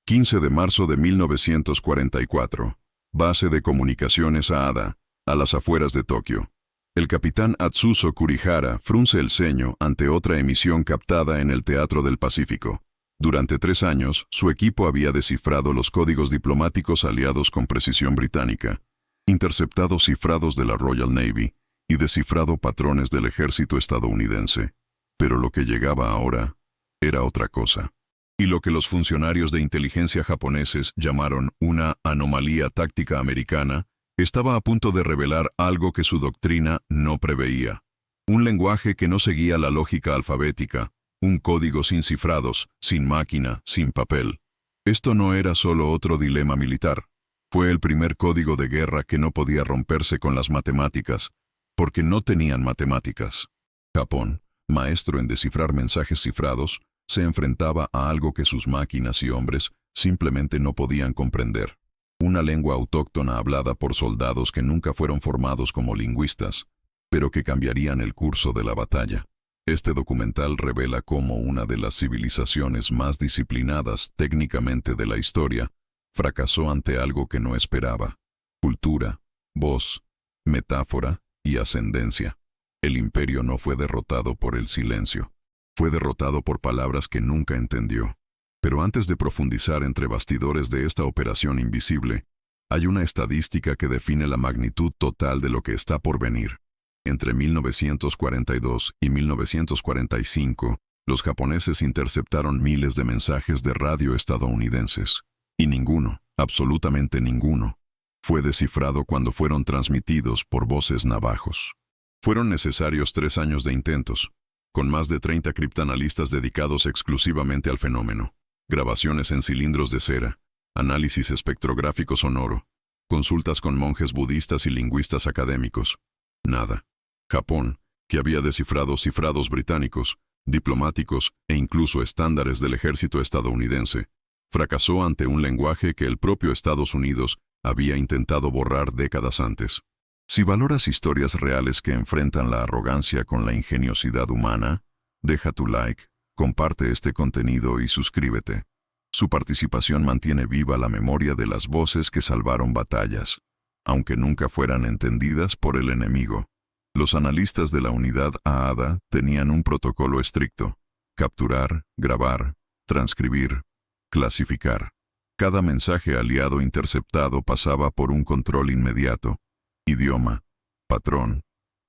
15 de marzo de 1944. Base de comunicaciones Aada, a las afueras de Tokio. El capitán Atsuzo Kurihara frunce el ceño ante otra emisión captada en el Teatro del Pacífico. Durante 3 años, su equipo había descifrado los códigos diplomáticos aliados con precisión británica, interceptado cifrados de la Royal Navy y descifrado patrones del ejército estadounidense. Pero lo que llegaba ahora era otra cosa. Y lo que los funcionarios de inteligencia japoneses llamaron una anomalía táctica americana, estaba a punto de revelar algo que su doctrina no preveía. Un lenguaje que no seguía la lógica alfabética, un código sin cifrados, sin máquina, sin papel. Esto no era solo otro dilema militar. Fue el primer código de guerra que no podía romperse con las matemáticas, porque no tenían matemáticas. Japón, maestro en descifrar mensajes cifrados, se enfrentaba a algo que sus máquinas y hombres simplemente no podían comprender. Una lengua autóctona hablada por soldados que nunca fueron formados como lingüistas, pero que cambiarían el curso de la batalla. Este documental revela cómo una de las civilizaciones más disciplinadas técnicamente de la historia fracasó ante algo que no esperaba: cultura, voz, metáfora y ascendencia. El imperio no fue derrotado por el silencio. Fue derrotado por palabras que nunca entendió. Pero antes de profundizar entre bastidores de esta operación invisible, hay una estadística que define la magnitud total de lo que está por venir. Entre 1942 y 1945, los japoneses interceptaron miles de mensajes de radio estadounidenses. Y ninguno, absolutamente ninguno, fue descifrado cuando fueron transmitidos por voces navajos. Fueron necesarios 3 años de intentos, con más de 30 criptanalistas dedicados exclusivamente al fenómeno, grabaciones en cilindros de cera, análisis espectrográfico sonoro, consultas con monjes budistas y lingüistas académicos. Nada. Japón, que había descifrado cifrados británicos, diplomáticos e incluso estándares del ejército estadounidense, fracasó ante un lenguaje que el propio Estados Unidos había intentado borrar décadas antes. Si valoras historias reales que enfrentan la arrogancia con la ingeniosidad humana, deja tu like, comparte este contenido y suscríbete. Su participación mantiene viva la memoria de las voces que salvaron batallas, aunque nunca fueran entendidas por el enemigo. Los analistas de la unidad Aada tenían un protocolo estricto: capturar, grabar, transcribir, clasificar. Cada mensaje aliado interceptado pasaba por un control inmediato: idioma, patrón,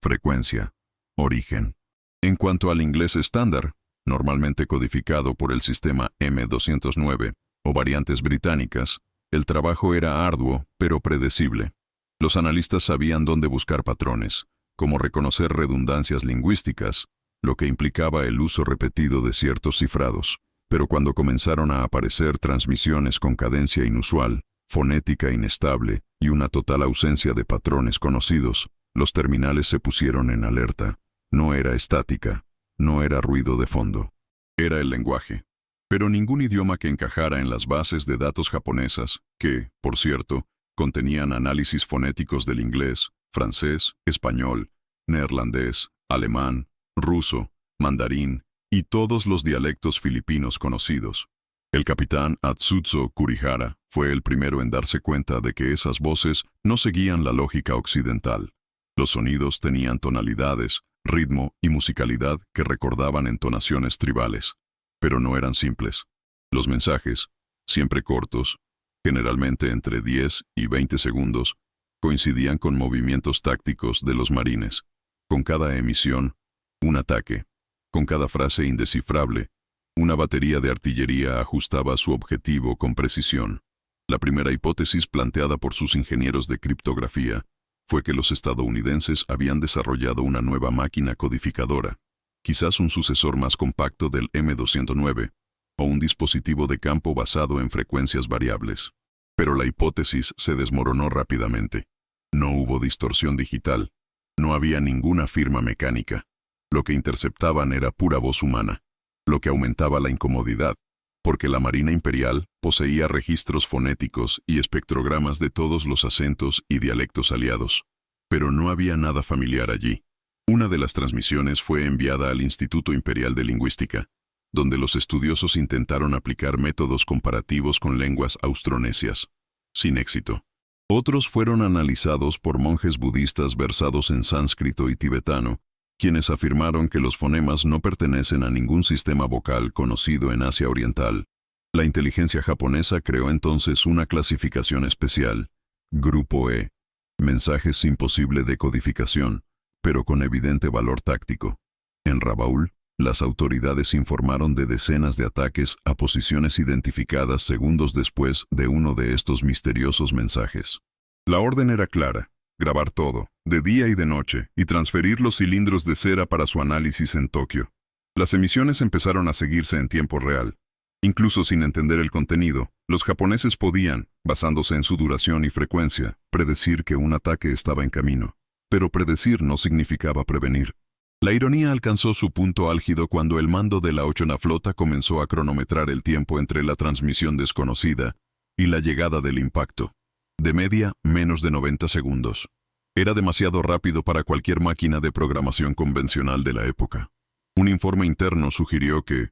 frecuencia, origen. En cuanto al inglés estándar, normalmente codificado por el sistema M209 o variantes británicas, el trabajo era arduo pero predecible. Los analistas sabían dónde buscar patrones, cómo reconocer redundancias lingüísticas, lo que implicaba el uso repetido de ciertos cifrados. Pero cuando comenzaron a aparecer transmisiones con cadencia inusual, fonética inestable y una total ausencia de patrones conocidos, los terminales se pusieron en alerta. No era estática, no era ruido de fondo. Era el lenguaje. Pero ningún idioma que encajara en las bases de datos japonesas, que, por cierto, contenían análisis fonéticos del inglés, francés, español, neerlandés, alemán, ruso, mandarín y todos los dialectos filipinos conocidos. El capitán Atsuzo Kurihara fue el primero en darse cuenta de que esas voces no seguían la lógica occidental. Los sonidos tenían tonalidades, ritmo y musicalidad que recordaban entonaciones tribales, pero no eran simples. Los mensajes, siempre cortos, generalmente entre 10 y 20 segundos, coincidían con movimientos tácticos de los marines. Con cada emisión, un ataque. Con cada frase indescifrable, una batería de artillería ajustaba su objetivo con precisión. La primera hipótesis planteada por sus ingenieros de criptografía fue que los estadounidenses habían desarrollado una nueva máquina codificadora, quizás un sucesor más compacto del M209, o un dispositivo de campo basado en frecuencias variables. Pero la hipótesis se desmoronó rápidamente. No hubo distorsión digital, no había ninguna firma mecánica. Lo que interceptaban era pura voz humana, lo que aumentaba la incomodidad, porque la Marina Imperial poseía registros fonéticos y espectrogramas de todos los acentos y dialectos aliados. Pero no había nada familiar allí. Una de las transmisiones fue enviada al Instituto Imperial de Lingüística. donde los estudiosos intentaron aplicar métodos comparativos con lenguas austronesias, sin éxito. Otros fueron analizados por monjes budistas versados en sánscrito y tibetano, quienes afirmaron que los fonemas no pertenecen a ningún sistema vocal conocido en Asia Oriental. La inteligencia japonesa creó entonces una clasificación especial, Grupo E, mensajes sin posible decodificación, pero con evidente valor táctico. En Rabaul, las autoridades informaron de decenas de ataques a posiciones identificadas segundos después de uno de estos misteriosos mensajes. La orden era clara: grabar todo, de día y de noche, y transferir los cilindros de cera para su análisis en Tokio. Las emisiones empezaron a seguirse en tiempo real. Incluso sin entender el contenido, los japoneses podían, basándose en su duración y frecuencia, predecir que un ataque estaba en camino. Pero predecir no significaba prevenir. La ironía alcanzó su punto álgido cuando el mando de la 8ª Flota comenzó a cronometrar el tiempo entre la transmisión desconocida y la llegada del impacto. De media, menos de 90 segundos. Era demasiado rápido para cualquier máquina de programación convencional de la época. Un informe interno sugirió que,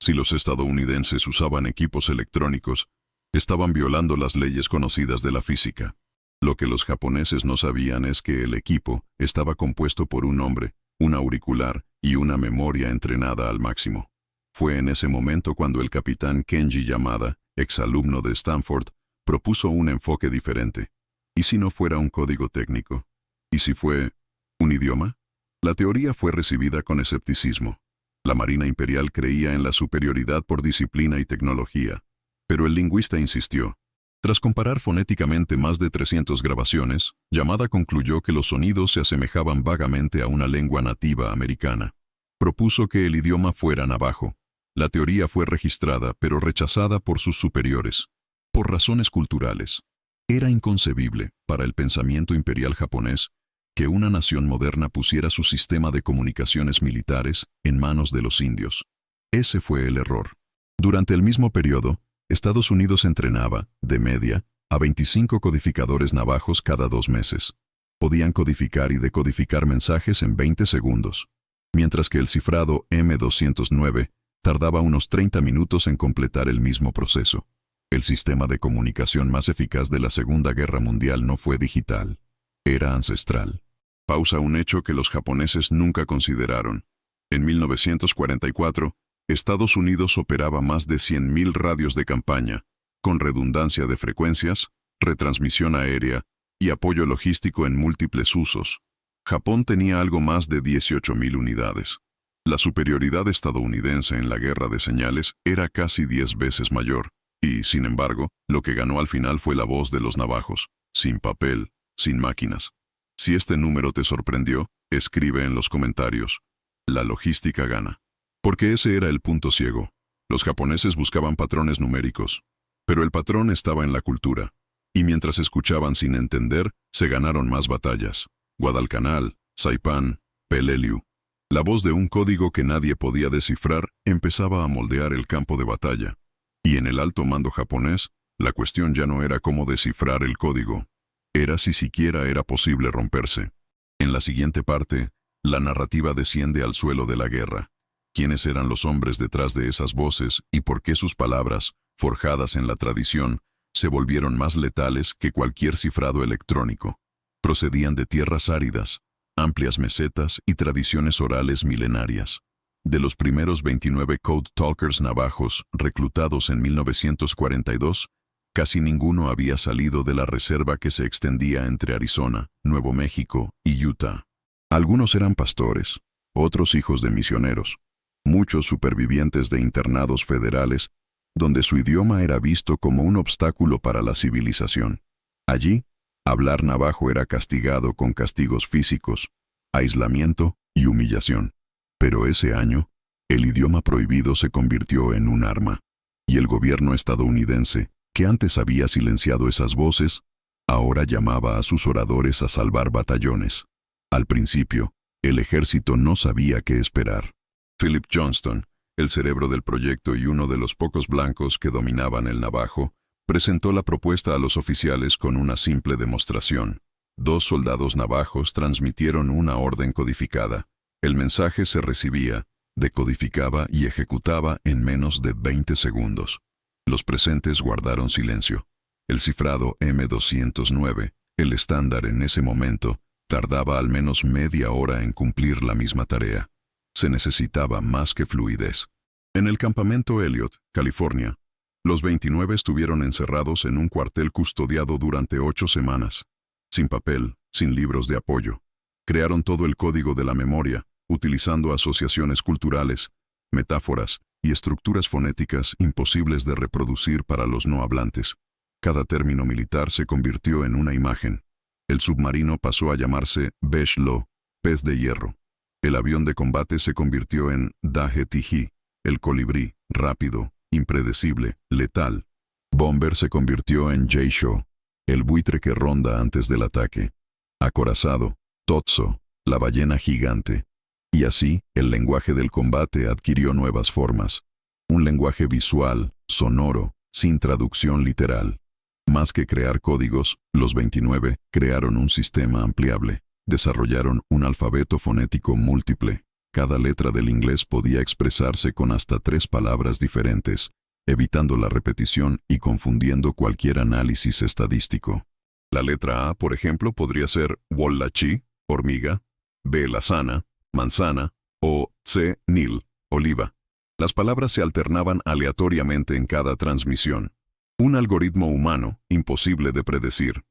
si los estadounidenses usaban equipos electrónicos, estaban violando las leyes conocidas de la física. Lo que los japoneses no sabían es que el equipo estaba compuesto por un hombre, un auricular y una memoria entrenada al máximo. Fue en ese momento cuando el capitán Kenji Yamada, exalumno de Stanford, propuso un enfoque diferente. ¿Y si no fuera un código técnico? ¿Y si fue un idioma? La teoría fue recibida con escepticismo. La Marina Imperial creía en la superioridad por disciplina y tecnología, pero el lingüista insistió. Tras comparar fonéticamente más de 300 grabaciones, Yamada concluyó que los sonidos se asemejaban vagamente a una lengua nativa americana. Propuso que el idioma fuera navajo. La teoría fue registrada, pero rechazada por sus superiores. Por razones culturales. Era inconcebible, para el pensamiento imperial japonés, que una nación moderna pusiera su sistema de comunicaciones militares en manos de los indios. Ese fue el error. Durante el mismo periodo, Estados Unidos entrenaba, de media, a 25 codificadores navajos cada 2 meses. Podían codificar y decodificar mensajes en 20 segundos, mientras que el cifrado M209 tardaba unos 30 minutos en completar el mismo proceso. El sistema de comunicación más eficaz de la Segunda Guerra Mundial no fue digital, era ancestral. Pausa, un hecho que los japoneses nunca consideraron. En 1944, Estados Unidos operaba más de 100.000 radios de campaña, con redundancia de frecuencias, retransmisión aérea y apoyo logístico en múltiples usos. Japón tenía algo más de 18.000 unidades. La superioridad estadounidense en la guerra de señales era casi 10 veces mayor, y, sin embargo, lo que ganó al final fue la voz de los navajos, sin papel, sin máquinas. Si este número te sorprendió, escribe en los comentarios. La logística gana. Porque ese era el punto ciego. Los japoneses buscaban patrones numéricos, pero el patrón estaba en la cultura. Y mientras escuchaban sin entender, se ganaron más batallas. Guadalcanal, Saipán, Peleliu. La voz de un código que nadie podía descifrar empezaba a moldear el campo de batalla. Y en el alto mando japonés, la cuestión ya no era cómo descifrar el código. Era si siquiera era posible romperse. En la siguiente parte, la narrativa desciende al suelo de la guerra. ¿Quiénes eran los hombres detrás de esas voces y por qué sus palabras, forjadas en la tradición, se volvieron más letales que cualquier cifrado electrónico? Procedían de tierras áridas, amplias mesetas y tradiciones orales milenarias. De los primeros 29 Code Talkers navajos reclutados en 1942, casi ninguno había salido de la reserva que se extendía entre Arizona, Nuevo México y Utah. Algunos eran pastores, otros hijos de misioneros, muchos supervivientes de internados federales, donde su idioma era visto como un obstáculo para la civilización. Allí, hablar navajo era castigado con castigos físicos, aislamiento y humillación. Pero ese año, el idioma prohibido se convirtió en un arma, y el gobierno estadounidense, que antes había silenciado esas voces, ahora llamaba a sus oradores a salvar batallones. Al principio, el ejército no sabía qué esperar. Philip Johnston, el cerebro del proyecto y uno de los pocos blancos que dominaban el navajo, presentó la propuesta a los oficiales con una simple demostración. 2 soldados navajos transmitieron una orden codificada. El mensaje se recibía: decodificaba y ejecutaba en menos de 20 segundos. Los presentes guardaron silencio. El cifrado M209, el estándar en ese momento, tardaba al menos media hora en cumplir la misma tarea. Se necesitaba más que fluidez. En el campamento Elliot, California, los 29 estuvieron encerrados en un cuartel custodiado durante 8 semanas. Sin papel, sin libros de apoyo. Crearon todo el código de la memoria, utilizando asociaciones culturales, metáforas y estructuras fonéticas imposibles de reproducir para los no hablantes. Cada término militar se convirtió en una imagen. El submarino pasó a llamarse Besh-Lo, pez de hierro. El avión de combate se convirtió en Dahe-Tihi, el colibrí, rápido, impredecible, letal. Bomber se convirtió en Jay-Sho, el buitre que ronda antes del ataque. Acorazado, Totso, la ballena gigante. Y así, el lenguaje del combate adquirió nuevas formas. Un lenguaje visual, sonoro, sin traducción literal. Más que crear códigos, los 29 crearon un sistema ampliable. Desarrollaron un alfabeto fonético múltiple. Cada letra del inglés podía expresarse con hasta 3 palabras diferentes, evitando la repetición y confundiendo cualquier análisis estadístico. La letra A, por ejemplo, podría ser Wallachi, hormiga, B, lazana, manzana, o C, nil, oliva. Las palabras se alternaban aleatoriamente en cada transmisión. Un algoritmo humano, imposible de predecir.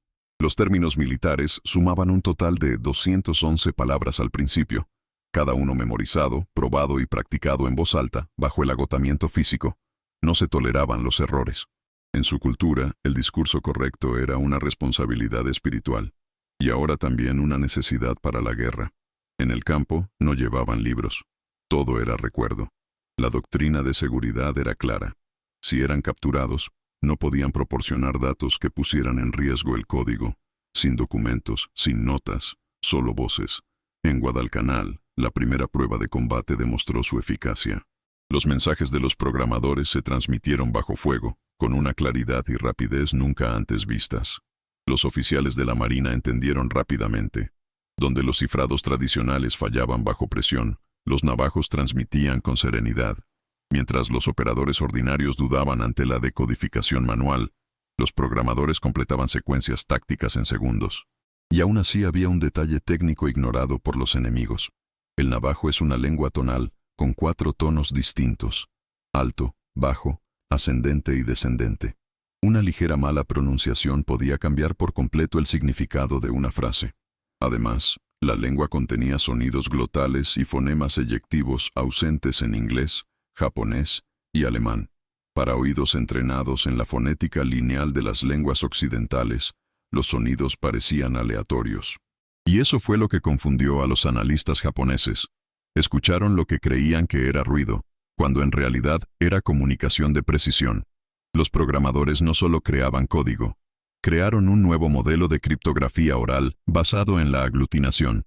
Los términos militares sumaban un total de 211 palabras al principio, cada uno memorizado, probado y practicado en voz alta, bajo el agotamiento físico. No se toleraban los errores. En su cultura, el discurso correcto era una responsabilidad espiritual, y ahora también una necesidad para la guerra. En el campo, no llevaban libros. Todo era recuerdo. La doctrina de seguridad era clara. Si eran capturados, no podían proporcionar datos que pusieran en riesgo el código, sin documentos, sin notas, solo voces. En Guadalcanal, la primera prueba de combate demostró su eficacia. Los mensajes de los programadores se transmitieron bajo fuego, con una claridad y rapidez nunca antes vistas. Los oficiales de la Marina entendieron rápidamente. Donde los cifrados tradicionales fallaban bajo presión, los navajos transmitían con serenidad. Mientras los operadores ordinarios dudaban ante la decodificación manual, los programadores completaban secuencias tácticas en segundos. Y aún así había un detalle técnico ignorado por los enemigos. El navajo es una lengua tonal con 4 tonos distintos: alto, bajo, ascendente y descendente. Una ligera mala pronunciación podía cambiar por completo el significado de una frase. Además, la lengua contenía sonidos glotales y fonemas eyectivos ausentes en inglés, japonés y alemán. Para oídos entrenados en la fonética lineal de las lenguas occidentales, los sonidos parecían aleatorios. Y eso fue lo que confundió a los analistas japoneses. Escucharon lo que creían que era ruido, cuando en realidad era comunicación de precisión. Los programadores no solo creaban código, crearon un nuevo modelo de criptografía oral basado en la aglutinación,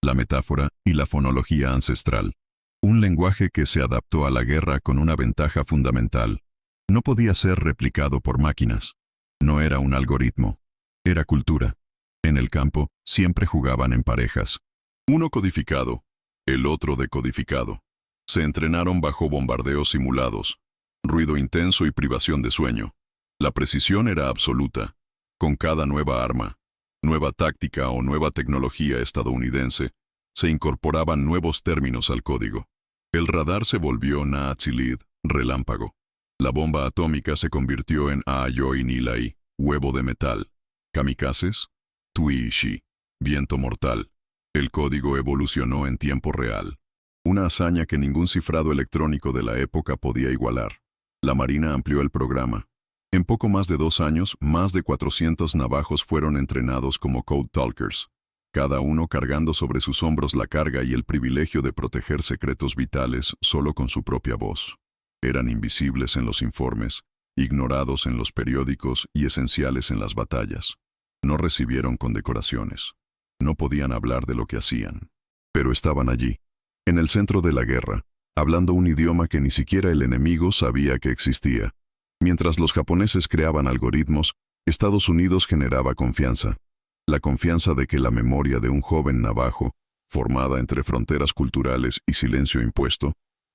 la metáfora y la fonología ancestral. Un lenguaje que se adaptó a la guerra con una ventaja fundamental. No podía ser replicado por máquinas. No era un algoritmo. Era cultura. En el campo, siempre jugaban en parejas. Uno codificado, el otro decodificado. Se entrenaron bajo bombardeos simulados, ruido intenso y privación de sueño. La precisión era absoluta. Con cada nueva arma, nueva táctica o nueva tecnología estadounidense, se incorporaban nuevos términos al código. El radar se volvió Naatsilid, relámpago. La bomba atómica se convirtió en Aayoi Nilai, huevo de metal. Kamikazes, Tuiishi, viento mortal. El código evolucionó en tiempo real. Una hazaña que ningún cifrado electrónico de la época podía igualar. La Marina amplió el programa. En poco más de 2 años, más de 400 navajos fueron entrenados como Code Talkers, cada uno cargando sobre sus hombros la carga y el privilegio de proteger secretos vitales solo con su propia voz. Eran invisibles en los informes, ignorados en los periódicos y esenciales en las batallas. No recibieron condecoraciones. No podían hablar de lo que hacían. Pero estaban allí, en el centro de la guerra, hablando un idioma que ni siquiera el enemigo sabía que existía. Mientras los japoneses creaban algoritmos, Estados Unidos generaba confianza. La confianza de que la memoria de un joven navajo, formada entre fronteras culturales y silencio impuesto,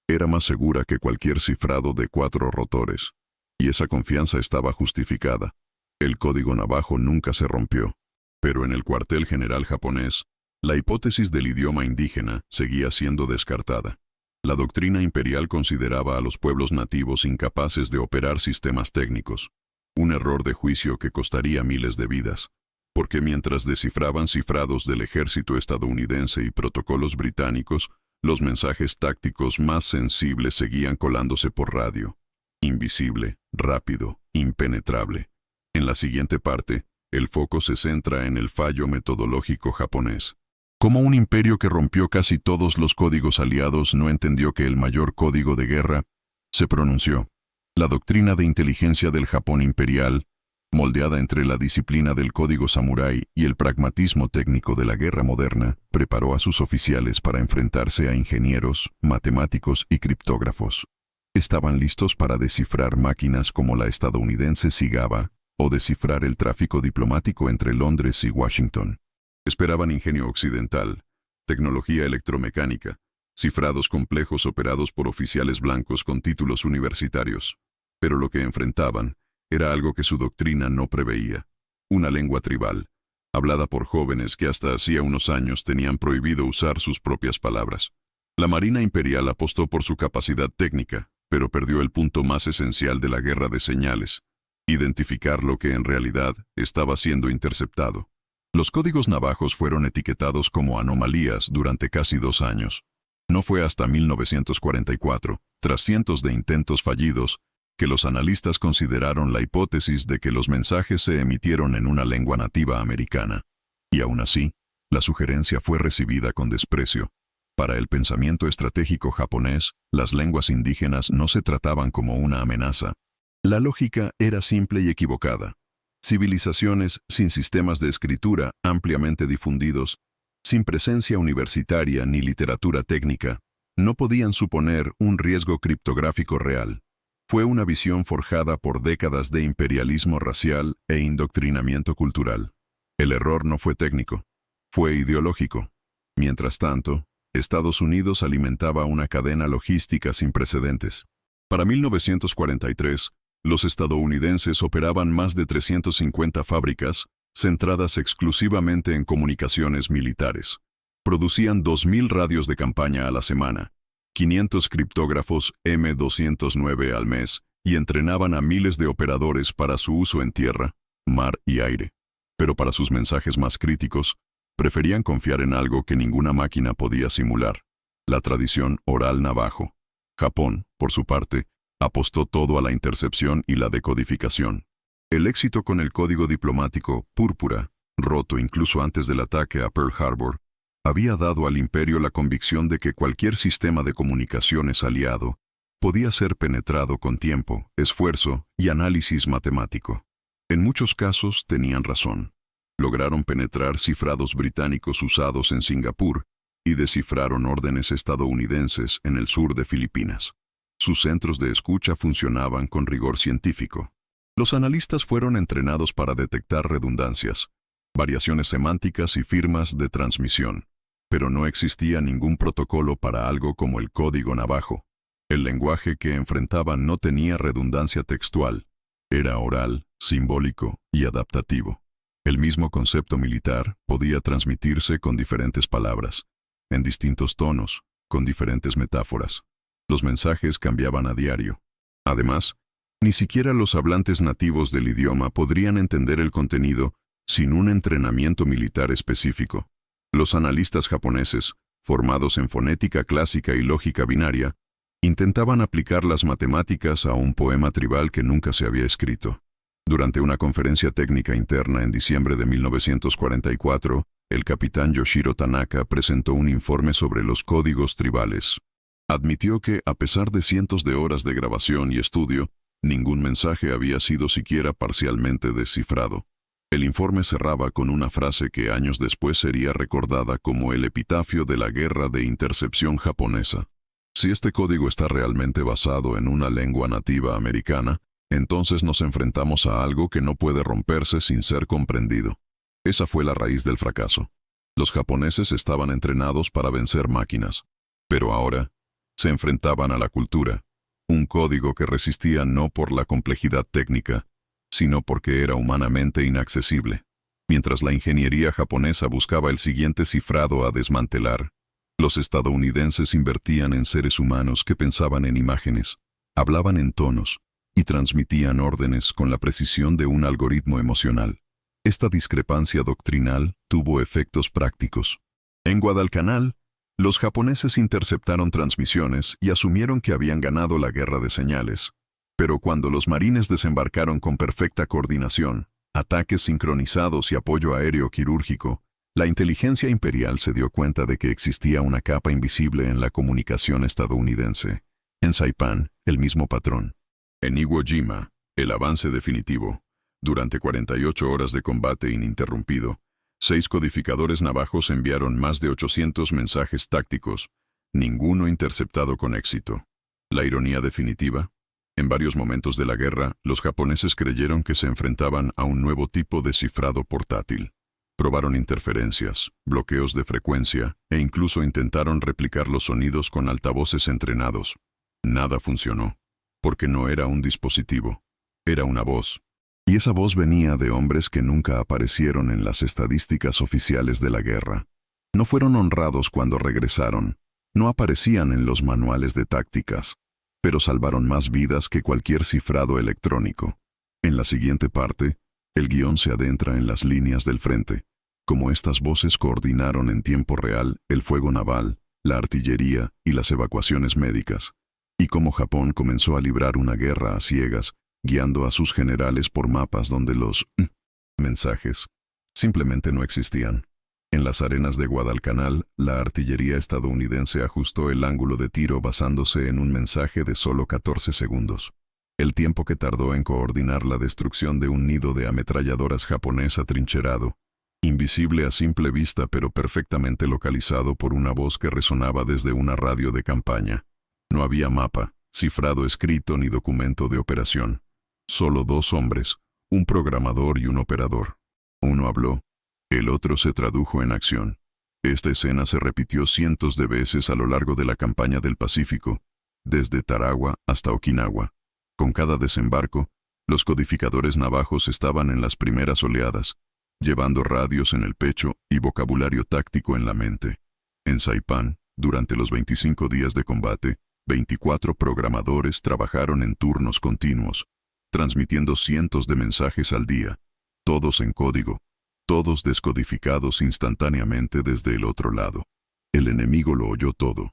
Era más segura que cualquier cifrado de 4 rotores. Y esa confianza estaba justificada. El código navajo nunca se rompió. Pero en el cuartel general japonés, la hipótesis del idioma indígena seguía siendo descartada. La doctrina imperial consideraba a los pueblos nativos incapaces de operar sistemas técnicos. Un error de juicio que costaría miles de vidas. Porque mientras descifraban cifrados del ejército estadounidense y protocolos británicos, los mensajes tácticos más sensibles seguían colándose por radio. Invisible, rápido, impenetrable. En la siguiente parte, el foco se centra en el fallo metodológico japonés. Cómo un imperio que rompió casi todos los códigos aliados no entendió que el mayor código de guerra se pronunció. La doctrina de inteligencia del Japón imperial, moldeada entre la disciplina del código samurái y el pragmatismo técnico de la guerra moderna, preparó a sus oficiales para enfrentarse a ingenieros, matemáticos y criptógrafos. Estaban listos para descifrar máquinas como la estadounidense Sigaba o descifrar el tráfico diplomático entre Londres y Washington. Esperaban ingenio occidental, tecnología electromecánica, cifrados complejos operados por oficiales blancos con títulos universitarios. Pero lo que enfrentaban era algo que su doctrina no preveía: una lengua tribal, hablada por jóvenes que hasta hacía unos años tenían prohibido usar sus propias palabras. La Marina Imperial apostó por su capacidad técnica, pero perdió el punto más esencial de la guerra de señales: identificar lo que en realidad estaba siendo interceptado. Los códigos navajos fueron etiquetados como anomalías durante casi 2 años. No fue hasta 1944, tras cientos de intentos fallidos, que los analistas consideraron la hipótesis de que los mensajes se emitieron en una lengua nativa americana. Y aún así, la sugerencia fue recibida con desprecio. Para el pensamiento estratégico japonés, las lenguas indígenas no se trataban como una amenaza. La lógica era simple y equivocada. Civilizaciones sin sistemas de escritura ampliamente difundidos, sin presencia universitaria ni literatura técnica, no podían suponer un riesgo criptográfico real. Fue una visión forjada por décadas de imperialismo racial e indoctrinamiento cultural. El error no fue técnico, fue ideológico. Mientras tanto, Estados Unidos alimentaba una cadena logística sin precedentes. Para 1943, los estadounidenses operaban más de 350 fábricas, centradas exclusivamente en comunicaciones militares. Producían 2.000 radios de campaña a la semana, 500 criptógrafos M209 al mes, y entrenaban a miles de operadores para su uso en tierra, mar y aire. Pero para sus mensajes más críticos, preferían confiar en algo que ninguna máquina podía simular: la tradición oral navajo. Japón, por su parte, apostó todo a la intercepción y la decodificación. El éxito con el código diplomático Púrpura, roto incluso antes del ataque a Pearl Harbor, había dado al imperio la convicción de que cualquier sistema de comunicaciones aliado podía ser penetrado con tiempo, esfuerzo y análisis matemático. En muchos casos tenían razón. Lograron penetrar cifrados británicos usados en Singapur y descifraron órdenes estadounidenses en el sur de Filipinas. Sus centros de escucha funcionaban con rigor científico. Los analistas fueron entrenados para detectar redundancias, variaciones semánticas y firmas de transmisión. Pero no existía ningún protocolo para algo como el código navajo. El lenguaje que enfrentaban no tenía redundancia textual. Era oral, simbólico y adaptativo. El mismo concepto militar podía transmitirse con diferentes palabras, en distintos tonos, con diferentes metáforas. Los mensajes cambiaban a diario. Además, ni siquiera los hablantes nativos del idioma podrían entender el contenido sin un entrenamiento militar específico. Los analistas japoneses, formados en fonética clásica y lógica binaria, intentaban aplicar las matemáticas a un poema tribal que nunca se había escrito. Durante una conferencia técnica interna en diciembre de 1944, el capitán Yoshiro Tanaka presentó un informe sobre los códigos tribales. Admitió que, a pesar de cientos de horas de grabación y estudio, ningún mensaje había sido siquiera parcialmente descifrado. El informe cerraba con una frase que años después sería recordada como el epitafio de la guerra de intercepción japonesa. Si este código está realmente basado en una lengua nativa americana, entonces nos enfrentamos a algo que no puede romperse sin ser comprendido. Esa fue la raíz del fracaso. Los japoneses estaban entrenados para vencer máquinas, pero ahora Se enfrentaban a la cultura, un código que resistía no por la complejidad técnica, sino porque era humanamente inaccesible. Mientras la ingeniería japonesa buscaba el siguiente cifrado a desmantelar, los estadounidenses invertían en seres humanos que pensaban en imágenes, hablaban en tonos y transmitían órdenes con la precisión de un algoritmo emocional. Esta discrepancia doctrinal tuvo efectos prácticos. En Guadalcanal, los japoneses interceptaron transmisiones y asumieron que habían ganado la guerra de señales. Pero cuando los marines desembarcaron con perfecta coordinación, ataques sincronizados y apoyo aéreo quirúrgico, la inteligencia imperial se dio cuenta de que existía una capa invisible en la comunicación estadounidense. En Saipán, el mismo patrón. En Iwo Jima, el avance definitivo. Durante 48 horas de combate ininterrumpido, 6 codificadores navajos enviaron más de 800 mensajes tácticos, ninguno interceptado con éxito. La ironía definitiva. En varios momentos de la guerra, los japoneses creyeron que se enfrentaban a un nuevo tipo de cifrado portátil. Probaron interferencias, bloqueos de frecuencia e incluso intentaron replicar los sonidos con altavoces entrenados. Nada funcionó, porque no era un dispositivo, era una voz. Y esa voz venía de hombres que nunca aparecieron en las estadísticas oficiales de la guerra. No fueron honrados cuando regresaron, no aparecían en los manuales de tácticas, pero salvaron más vidas que cualquier cifrado electrónico. En la siguiente parte, el guión se adentra en las líneas del frente, cómo estas voces coordinaron en tiempo real el fuego naval, la artillería y las evacuaciones médicas, y cómo Japón comenzó a librar una guerra a ciegas, guiando a sus generales por mapas donde los mensajes simplemente no existían. En las arenas de Guadalcanal, la artillería estadounidense ajustó el ángulo de tiro basándose en un mensaje de solo 14 segundos. El tiempo que tardó en coordinar la destrucción de un nido de ametralladoras japonés atrincherado, invisible a simple vista pero perfectamente localizado por una voz que resonaba desde una radio de campaña. No había mapa, cifrado escrito ni documento de operación. Solo 2 hombres, un programador y un operador. Uno habló, el otro se tradujo en acción. Esta escena se repitió cientos de veces a lo largo de la campaña del Pacífico, desde Tarawa hasta Okinawa. Con cada desembarco, los codificadores navajos estaban en las primeras oleadas, llevando radios en el pecho y vocabulario táctico en la mente. En Saipán, durante los 25 días de combate, 24 programadores trabajaron en turnos continuos, transmitiendo cientos de mensajes al día, todos en código, todos descodificados instantáneamente desde el otro lado. El enemigo lo oyó todo,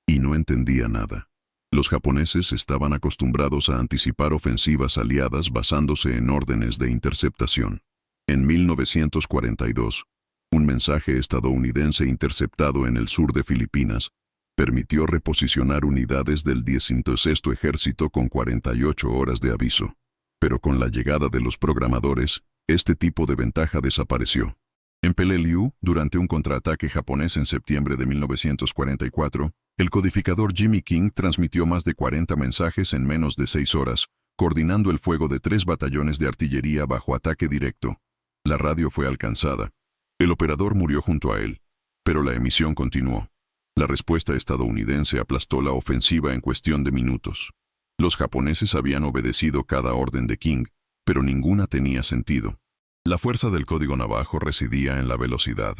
y no entendía nada. Los japoneses estaban acostumbrados a anticipar ofensivas aliadas basándose en órdenes de interceptación. En 1942, un mensaje estadounidense interceptado en el sur de Filipinas permitió reposicionar unidades del 16º Ejército con 48 horas de aviso. Pero con la llegada de los programadores, este tipo de ventaja desapareció. En Peleliu, durante un contraataque japonés en septiembre de 1944, el codificador Jimmy King transmitió más de 40 mensajes en menos de 6 horas, coordinando el fuego de 3 batallones de artillería bajo ataque directo. La radio fue alcanzada. El operador murió junto a él, pero la emisión continuó. La respuesta estadounidense aplastó la ofensiva en cuestión de minutos. Los japoneses habían obedecido cada orden de King, pero ninguna tenía sentido. La fuerza del código navajo residía en la velocidad.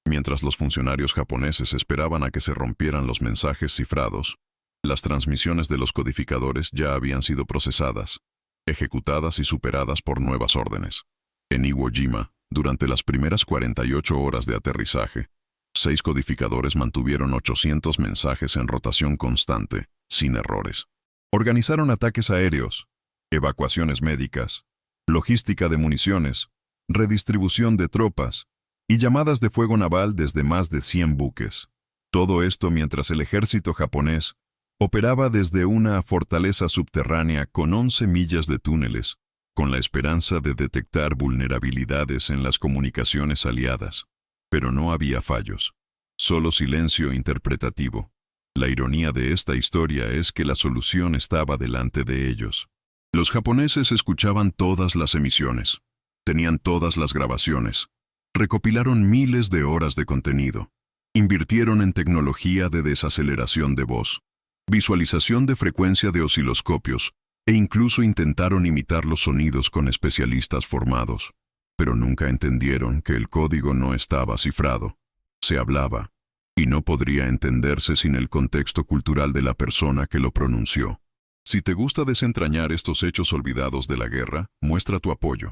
Mientras los funcionarios japoneses esperaban a que se rompieran los mensajes cifrados, las transmisiones de los codificadores ya habían sido procesadas, ejecutadas y superadas por nuevas órdenes. En Iwo Jima, durante las primeras 48 horas de aterrizaje, 6 codificadores mantuvieron 800 mensajes en rotación constante, sin errores. Organizaron ataques aéreos, evacuaciones médicas, logística de municiones, redistribución de tropas y llamadas de fuego naval desde más de 100 buques. Todo esto mientras el ejército japonés operaba desde una fortaleza subterránea con 11 millas de túneles, con la esperanza de detectar vulnerabilidades en las comunicaciones aliadas. Pero no había fallos, solo silencio interpretativo. La ironía de esta historia es que la solución estaba delante de ellos. Los japoneses escuchaban todas las emisiones, tenían todas las grabaciones, recopilaron miles de horas de contenido, invirtieron en tecnología de desaceleración de voz, visualización de frecuencia de osciloscopios, e incluso intentaron imitar los sonidos con especialistas formados. Pero nunca entendieron que el código no estaba cifrado. Se hablaba, y no podría entenderse sin el contexto cultural de la persona que lo pronunció. Si te gusta desentrañar estos hechos olvidados de la guerra, muestra tu apoyo.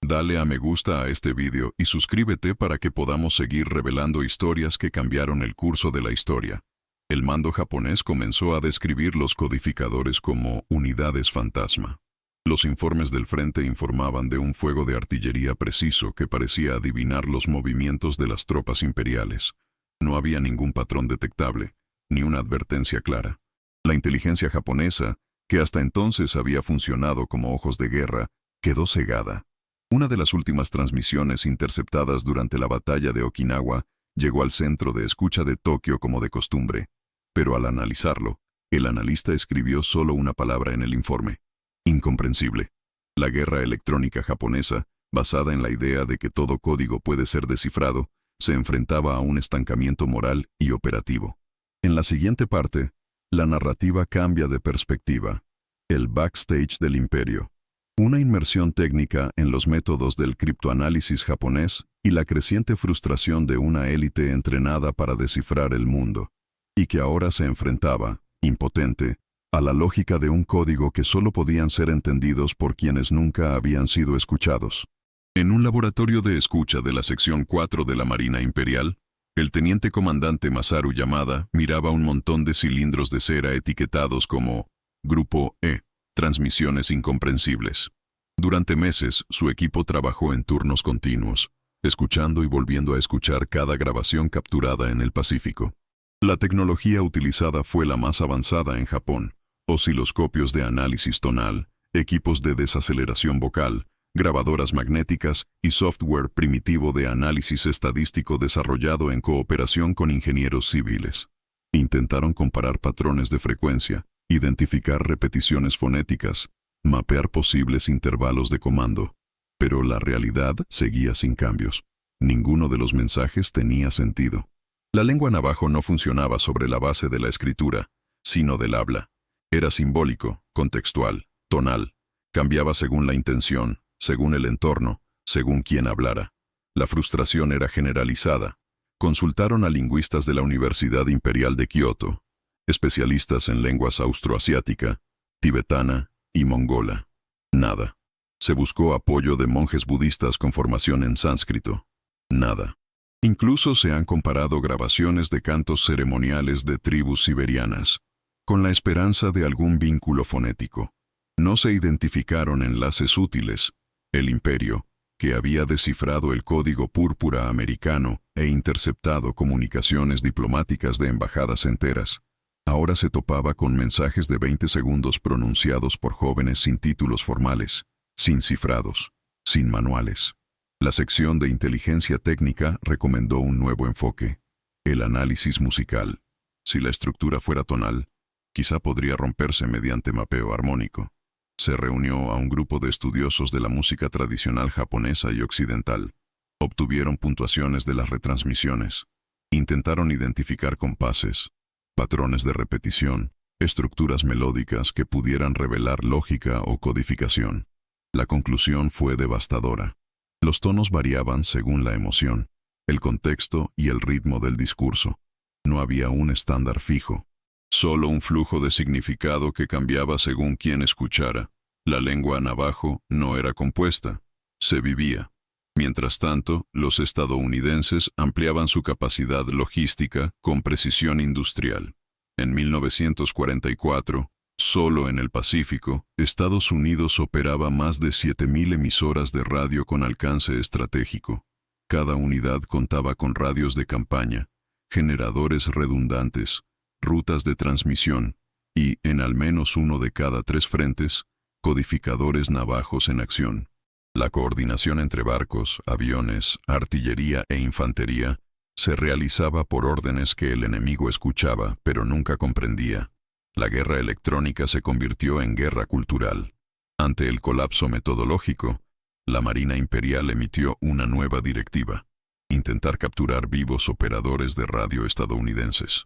Dale a me gusta a este vídeo y suscríbete para que podamos seguir revelando historias que cambiaron el curso de la historia. El mando japonés comenzó a describir los codificadores como unidades fantasma. Los informes del frente informaban de un fuego de artillería preciso que parecía adivinar los movimientos de las tropas imperiales. No había ningún patrón detectable, ni una advertencia clara. La inteligencia japonesa, que hasta entonces había funcionado como ojos de guerra, quedó cegada. Una de las últimas transmisiones interceptadas durante la batalla de Okinawa llegó al centro de escucha de Tokio como de costumbre, pero al analizarlo, el analista escribió solo una palabra en el informe: incomprensible. La guerra electrónica japonesa, basada en la idea de que todo código puede ser descifrado, se enfrentaba a un estancamiento moral y operativo. En la siguiente parte, la narrativa cambia de perspectiva. El backstage del imperio. Una inmersión técnica en los métodos del criptoanálisis japonés y la creciente frustración de una élite entrenada para descifrar el mundo, y que ahora se enfrentaba, impotente, a la lógica de un código que solo podían ser entendidos por quienes nunca habían sido escuchados. En un laboratorio de escucha de la sección 4 de la Marina Imperial, el teniente comandante Masaru Yamada miraba un montón de cilindros de cera etiquetados como Grupo E, transmisiones incomprensibles. Durante meses, su equipo trabajó en turnos continuos, escuchando y volviendo a escuchar cada grabación capturada en el Pacífico. La tecnología utilizada fue la más avanzada en Japón: osciloscopios de análisis tonal, equipos de desaceleración vocal, grabadoras magnéticas y software primitivo de análisis estadístico desarrollado en cooperación con ingenieros civiles. Intentaron comparar patrones de frecuencia, identificar repeticiones fonéticas, mapear posibles intervalos de comando. Pero la realidad seguía sin cambios. Ninguno de los mensajes tenía sentido. La lengua navajo no funcionaba sobre la base de la escritura, sino del habla. Era simbólico, contextual, tonal. Cambiaba según la intención, según el entorno, según quien hablara. La frustración era generalizada. Consultaron a lingüistas de la Universidad Imperial de Kioto, especialistas en lenguas austroasiática, tibetana y mongola. Nada. Se buscó apoyo de monjes budistas con formación en sánscrito. Nada. Incluso se han comparado grabaciones de cantos ceremoniales de tribus siberianas, con la esperanza de algún vínculo fonético. No se identificaron enlaces útiles. El imperio, que había descifrado el código púrpura americano e interceptado comunicaciones diplomáticas de embajadas enteras, ahora se topaba con mensajes de 20 segundos pronunciados por jóvenes sin títulos formales, sin cifrados, sin manuales. La sección de inteligencia técnica recomendó un nuevo enfoque: el análisis musical. Si la estructura fuera tonal, quizá podría romperse mediante mapeo armónico. Se reunió a un grupo de estudiosos de la música tradicional japonesa y occidental. Obtuvieron puntuaciones de las retransmisiones. Intentaron identificar compases, patrones de repetición, estructuras melódicas que pudieran revelar lógica o codificación. La conclusión fue devastadora. Los tonos variaban según la emoción, el contexto y el ritmo del discurso. No había un estándar fijo, solo un flujo de significado que cambiaba según quien escuchara. La lengua navajo no era compuesta, se vivía. Mientras tanto, los estadounidenses ampliaban su capacidad logística con precisión industrial. En 1944, solo en el Pacífico, Estados Unidos operaba más de 7.000 emisoras de radio con alcance estratégico. Cada unidad contaba con radios de campaña, generadores redundantes, rutas de transmisión y, en al menos uno de cada 3 frentes, codificadores navajos en acción. La coordinación entre barcos, aviones, artillería e infantería se realizaba por órdenes que el enemigo escuchaba pero nunca comprendía. La guerra electrónica se convirtió en guerra cultural. Ante el colapso metodológico, la Marina Imperial emitió una nueva directiva: intentar capturar vivos operadores de radio estadounidenses.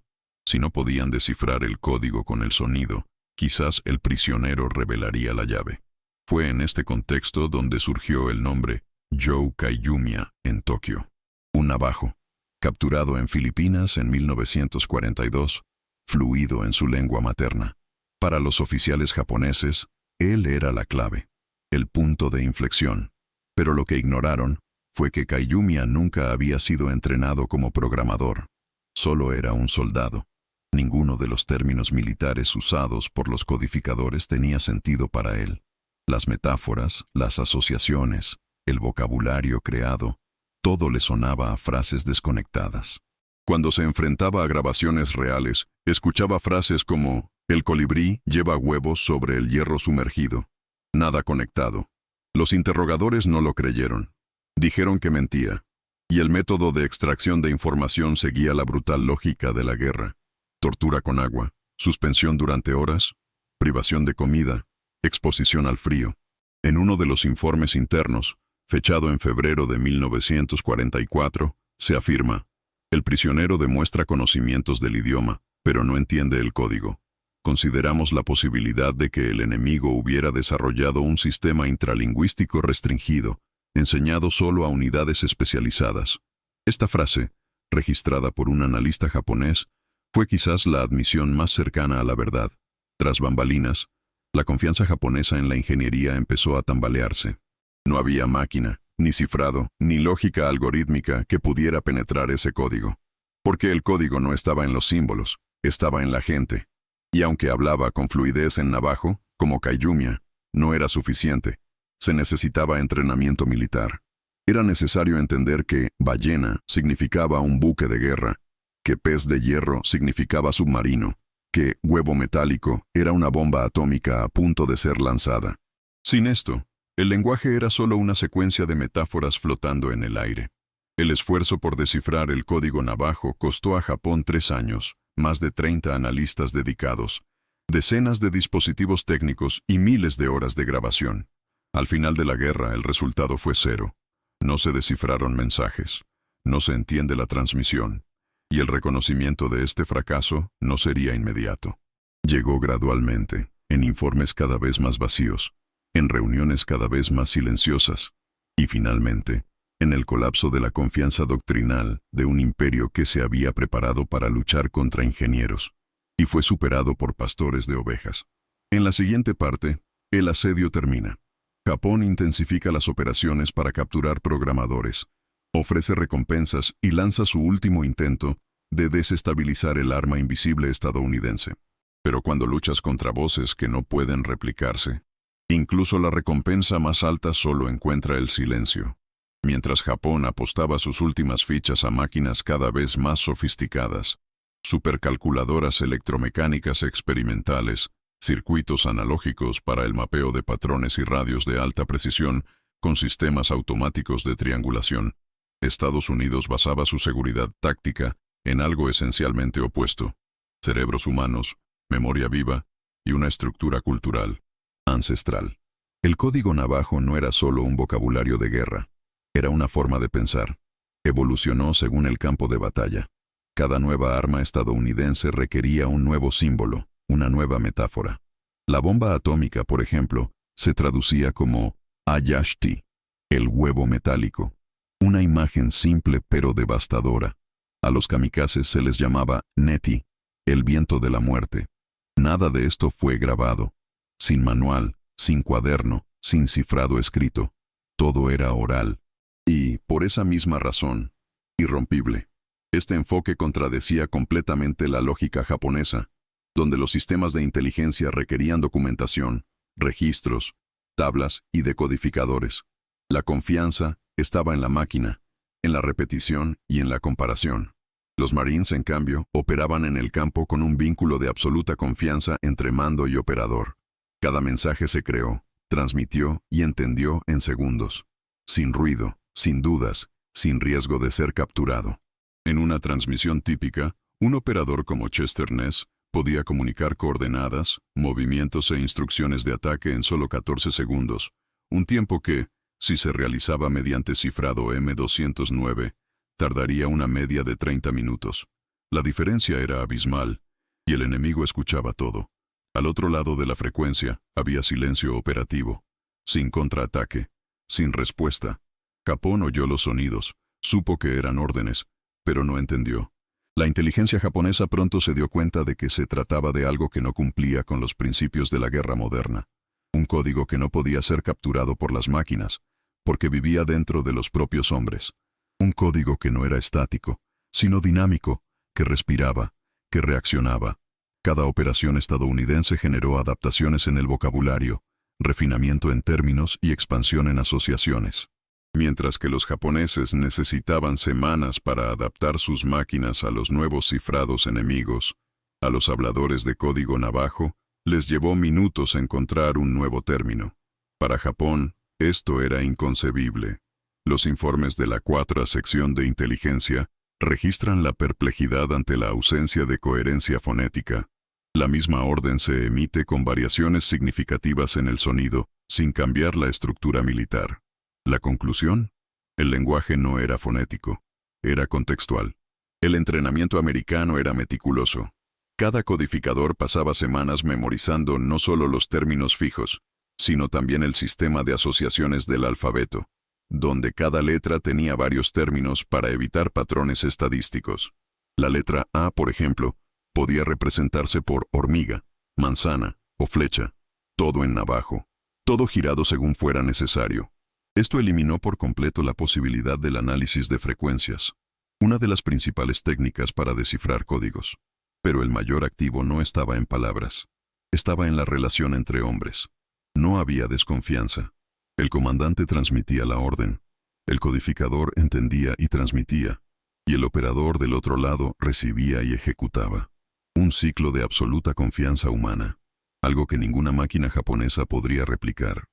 Si no podían descifrar el código con el sonido, quizás el prisionero revelaría la llave. Fue en este contexto donde surgió el nombre Joe Kayumia en Tokio. Un navajo, capturado en Filipinas en 1942, fluido en su lengua materna. Para los oficiales japoneses, él era la clave, el punto de inflexión. Pero lo que ignoraron fue que Kayumia nunca había sido entrenado como programador. Solo era un soldado. Ninguno de los términos militares usados por los codificadores tenía sentido para él. Las metáforas, las asociaciones, el vocabulario creado, todo le sonaba a frases desconectadas. Cuando se enfrentaba a grabaciones reales, escuchaba frases como «El colibrí lleva huevos sobre el hierro sumergido». Nada conectado. Los interrogadores no lo creyeron. Dijeron que mentía. Y el método de extracción de información seguía la brutal lógica de la guerra. Tortura con agua, suspensión durante horas, privación de comida, exposición al frío. En uno de los informes internos, fechado en febrero de 1944, se afirma: el prisionero demuestra conocimientos del idioma, pero no entiende el código. Consideramos la posibilidad de que el enemigo hubiera desarrollado un sistema intralingüístico restringido, enseñado solo a unidades especializadas. Esta frase, registrada por un analista japonés, fue quizás la admisión más cercana a la verdad. Tras bambalinas, la confianza japonesa en la ingeniería empezó a tambalearse. No había máquina, ni cifrado, ni lógica algorítmica que pudiera penetrar ese código. Porque el código no estaba en los símbolos, estaba en la gente. Y aunque hablaba con fluidez en navajo, como Kayumia, no era suficiente. Se necesitaba entrenamiento militar. Era necesario entender que ballena significaba un buque de guerra, que pez de hierro significaba submarino, que huevo metálico era una bomba atómica a punto de ser lanzada. Sin esto, el lenguaje era solo una secuencia de metáforas flotando en el aire. El esfuerzo por descifrar el código navajo costó a Japón 3 años, más de 30 analistas dedicados, decenas de dispositivos técnicos y miles de horas de grabación. Al final de la guerra, el resultado fue 0. No se descifraron mensajes, no se entiende la transmisión, y el reconocimiento de este fracaso no sería inmediato. Llegó gradualmente, en informes cada vez más vacíos, en reuniones cada vez más silenciosas, y finalmente, en el colapso de la confianza doctrinal de un imperio que se había preparado para luchar contra ingenieros, y fue superado por pastores de ovejas. En la siguiente parte, el asedio termina. Japón intensifica las operaciones para capturar programadores, ofrece recompensas y lanza su último intento de desestabilizar el arma invisible estadounidense. Pero cuando luchas contra voces que no pueden replicarse, incluso la recompensa más alta solo encuentra el silencio. Mientras Japón apostaba sus últimas fichas a máquinas cada vez más sofisticadas, supercalculadoras electromecánicas experimentales, circuitos analógicos para el mapeo de patrones y radios de alta precisión con sistemas automáticos de triangulación, Estados Unidos basaba su seguridad táctica en algo esencialmente opuesto: cerebros humanos, memoria viva y una estructura cultural ancestral. El código navajo no era solo un vocabulario de guerra, era una forma de pensar. Evolucionó según el campo de batalla. Cada nueva arma estadounidense requería un nuevo símbolo, una nueva metáfora. La bomba atómica, por ejemplo, se traducía como Ayashti, el huevo metálico. Una imagen simple pero devastadora. A los kamikazes se les llamaba Neti, el viento de la muerte. Nada de esto fue grabado. Sin manual, sin cuaderno, sin cifrado escrito. Todo era oral. Y, por esa misma razón, irrompible. Este enfoque contradecía completamente la lógica japonesa, donde los sistemas de inteligencia requerían documentación, registros, tablas y decodificadores. La confianza estaba en la máquina, en la repetición y en la comparación. Los Marines, en cambio, operaban en el campo con un vínculo de absoluta confianza entre mando y operador. Cada mensaje se creó, transmitió y entendió en segundos, sin ruido, sin dudas, sin riesgo de ser capturado. En una transmisión típica, un operador como Chester Ness podía comunicar coordenadas, movimientos e instrucciones de ataque en solo 14 segundos, un tiempo que, si se realizaba mediante cifrado M209, tardaría una media de 30 minutos. La diferencia era abismal, y el enemigo escuchaba todo. Al otro lado de la frecuencia había silencio operativo, sin contraataque, sin respuesta. Japón oyó los sonidos, supo que eran órdenes, pero no entendió. La inteligencia japonesa pronto se dio cuenta de que se trataba de algo que no cumplía con los principios de la guerra moderna. Un código que no podía ser capturado por las máquinas, porque vivía dentro de los propios hombres. Un código que no era estático, sino dinámico, que respiraba, que reaccionaba. Cada operación estadounidense generó adaptaciones en el vocabulario, refinamiento en términos y expansión en asociaciones. Mientras que los japoneses necesitaban semanas para adaptar sus máquinas a los nuevos cifrados enemigos, a los habladores de código navajo les llevó minutos encontrar un nuevo término. Para Japón, esto era inconcebible. Los informes de la 4ª sección de inteligencia registran la perplejidad ante la ausencia de coherencia fonética. La misma orden se emite con variaciones significativas en el sonido, sin cambiar la estructura militar. La conclusión: el lenguaje no era fonético, era contextual. El entrenamiento americano era meticuloso. Cada codificador pasaba semanas memorizando no solo los términos fijos, sino también el sistema de asociaciones del alfabeto, donde cada letra tenía varios términos para evitar patrones estadísticos. La letra A, por ejemplo, podía representarse por hormiga, manzana o flecha, todo en navajo, todo girado según fuera necesario. Esto eliminó por completo la posibilidad del análisis de frecuencias, una de las principales técnicas para descifrar códigos. Pero el mayor activo no estaba en palabras, estaba en la relación entre hombres. No había desconfianza. El comandante transmitía la orden, el codificador entendía y transmitía, y el operador del otro lado recibía y ejecutaba. Un ciclo de absoluta confianza humana, algo que ninguna máquina japonesa podría replicar.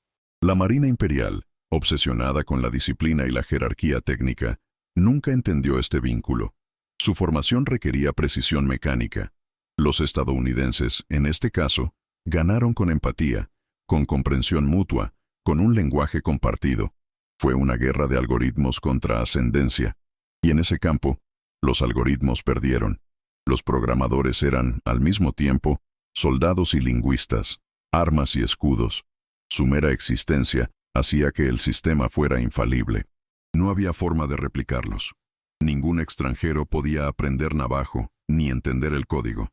La Marina Imperial, obsesionada con la disciplina y la jerarquía técnica, nunca entendió este vínculo. Su formación requería precisión mecánica. Los estadounidenses, en este caso, ganaron con empatía, con comprensión mutua, con un lenguaje compartido. Fue una guerra de algoritmos contra ascendencia. Y en ese campo, los algoritmos perdieron. Los programadores eran, al mismo tiempo, soldados y lingüistas, armas y escudos. Su mera existencia hacía que el sistema fuera infalible. No había forma de replicarlos. Ningún extranjero podía aprender navajo, ni entender el código.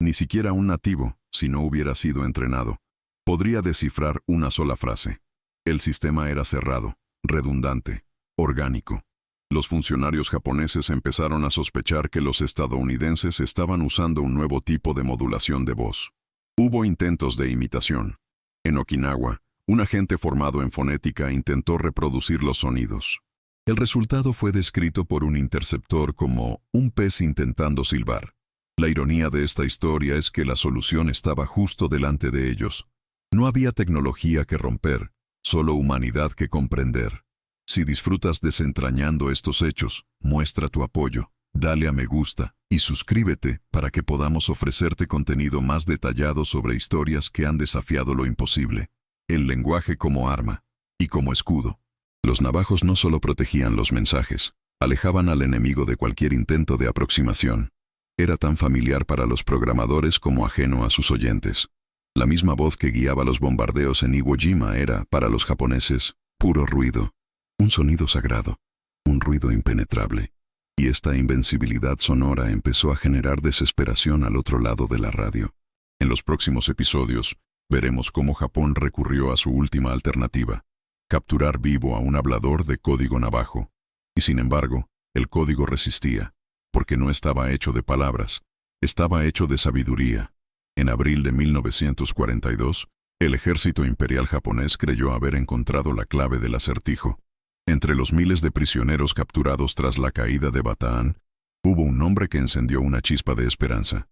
Ni siquiera un nativo, si no hubiera sido entrenado, podría descifrar una sola frase. El sistema era cerrado, redundante, orgánico. Los funcionarios japoneses empezaron a sospechar que los estadounidenses estaban usando un nuevo tipo de modulación de voz. Hubo intentos de imitación. En Okinawa, un agente formado en fonética intentó reproducir los sonidos. El resultado fue descrito por un interceptor como un pez intentando silbar. La ironía de esta historia es que la solución estaba justo delante de ellos. No había tecnología que romper, solo humanidad que comprender. Si disfrutas desentrañando estos hechos, muestra tu apoyo, dale a me gusta y suscríbete para que podamos ofrecerte contenido más detallado sobre historias que han desafiado lo imposible. El lenguaje como arma y como escudo. Los navajos no solo protegían los mensajes, alejaban al enemigo de cualquier intento de aproximación. Era tan familiar para los programadores como ajeno a sus oyentes. La misma voz que guiaba los bombardeos en Iwo Jima era, para los japoneses, puro ruido. Un sonido sagrado, un ruido impenetrable. Y esta invencibilidad sonora empezó a generar desesperación al otro lado de la radio. En los próximos episodios, veremos cómo Japón recurrió a su última alternativa: capturar vivo a un hablador de código navajo. Y sin embargo, el código resistía, porque no estaba hecho de palabras, estaba hecho de sabiduría. En abril de 1942, el ejército imperial japonés creyó haber encontrado la clave del acertijo. Entre los miles de prisioneros capturados tras la caída de Bataan, hubo un nombre que encendió una chispa de esperanza: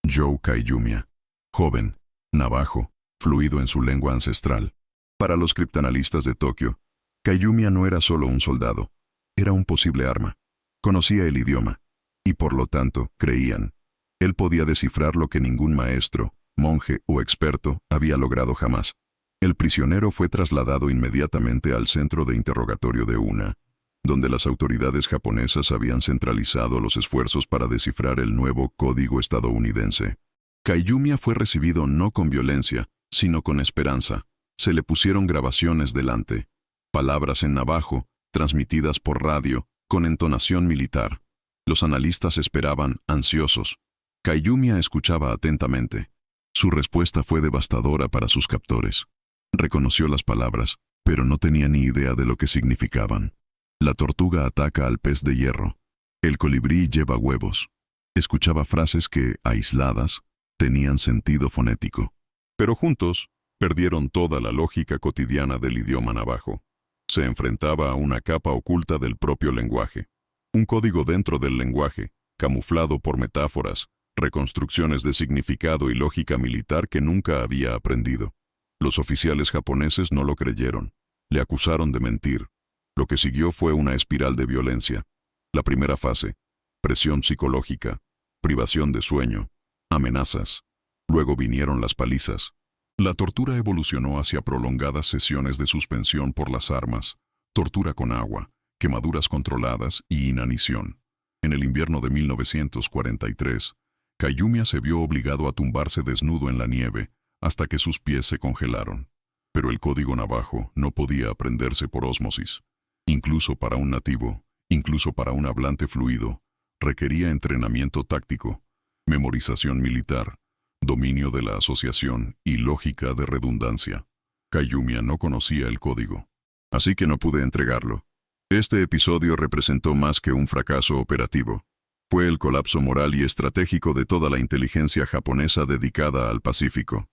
Joe Kaiyumiya. Joven, navajo, fluido en su lengua ancestral. Para los criptanalistas de Tokio, Kaiyumiya no era solo un soldado, era un posible arma. Conocía el idioma, y por lo tanto, creían, él podía descifrar lo que ningún maestro, monje o experto había logrado jamás. El prisionero fue trasladado inmediatamente al centro de interrogatorio de Una, donde las autoridades japonesas habían centralizado los esfuerzos para descifrar el nuevo código estadounidense. Kaiyumiya fue recibido no con violencia, sino con esperanza. Se le pusieron grabaciones delante, palabras en navajo, transmitidas por radio, con entonación militar. Los analistas esperaban, ansiosos. Kaiyumiya escuchaba atentamente. Su respuesta fue devastadora para sus captores. Reconoció las palabras, pero no tenía ni idea de lo que significaban. La tortuga ataca al pez de hierro. El colibrí lleva huevos. Escuchaba frases que, aisladas, tenían sentido fonético. Pero juntos, perdieron toda la lógica cotidiana del idioma navajo. Se enfrentaba a una capa oculta del propio lenguaje. Un código dentro del lenguaje, camuflado por metáforas, reconstrucciones de significado y lógica militar que nunca había aprendido. Los oficiales japoneses no lo creyeron. Le acusaron de mentir. Lo que siguió fue una espiral de violencia. La primera fase, presión psicológica, privación de sueño, amenazas. Luego vinieron las palizas. La tortura evolucionó hacia prolongadas sesiones de suspensión por las armas, tortura con agua, quemaduras controladas y inanición. En el invierno de 1943, Kaiyumiya se vio obligado a tumbarse desnudo en la nieve hasta que sus pies se congelaron. Pero el código navajo no podía aprenderse por ósmosis. Incluso para un nativo, incluso para un hablante fluido, requería entrenamiento táctico, memorización militar, dominio de la asociación y lógica de redundancia. Kaiyumiya no conocía el código, así que no pude entregarlo. Este episodio representó más que un fracaso operativo. Fue el colapso moral y estratégico de toda la inteligencia japonesa dedicada al Pacífico.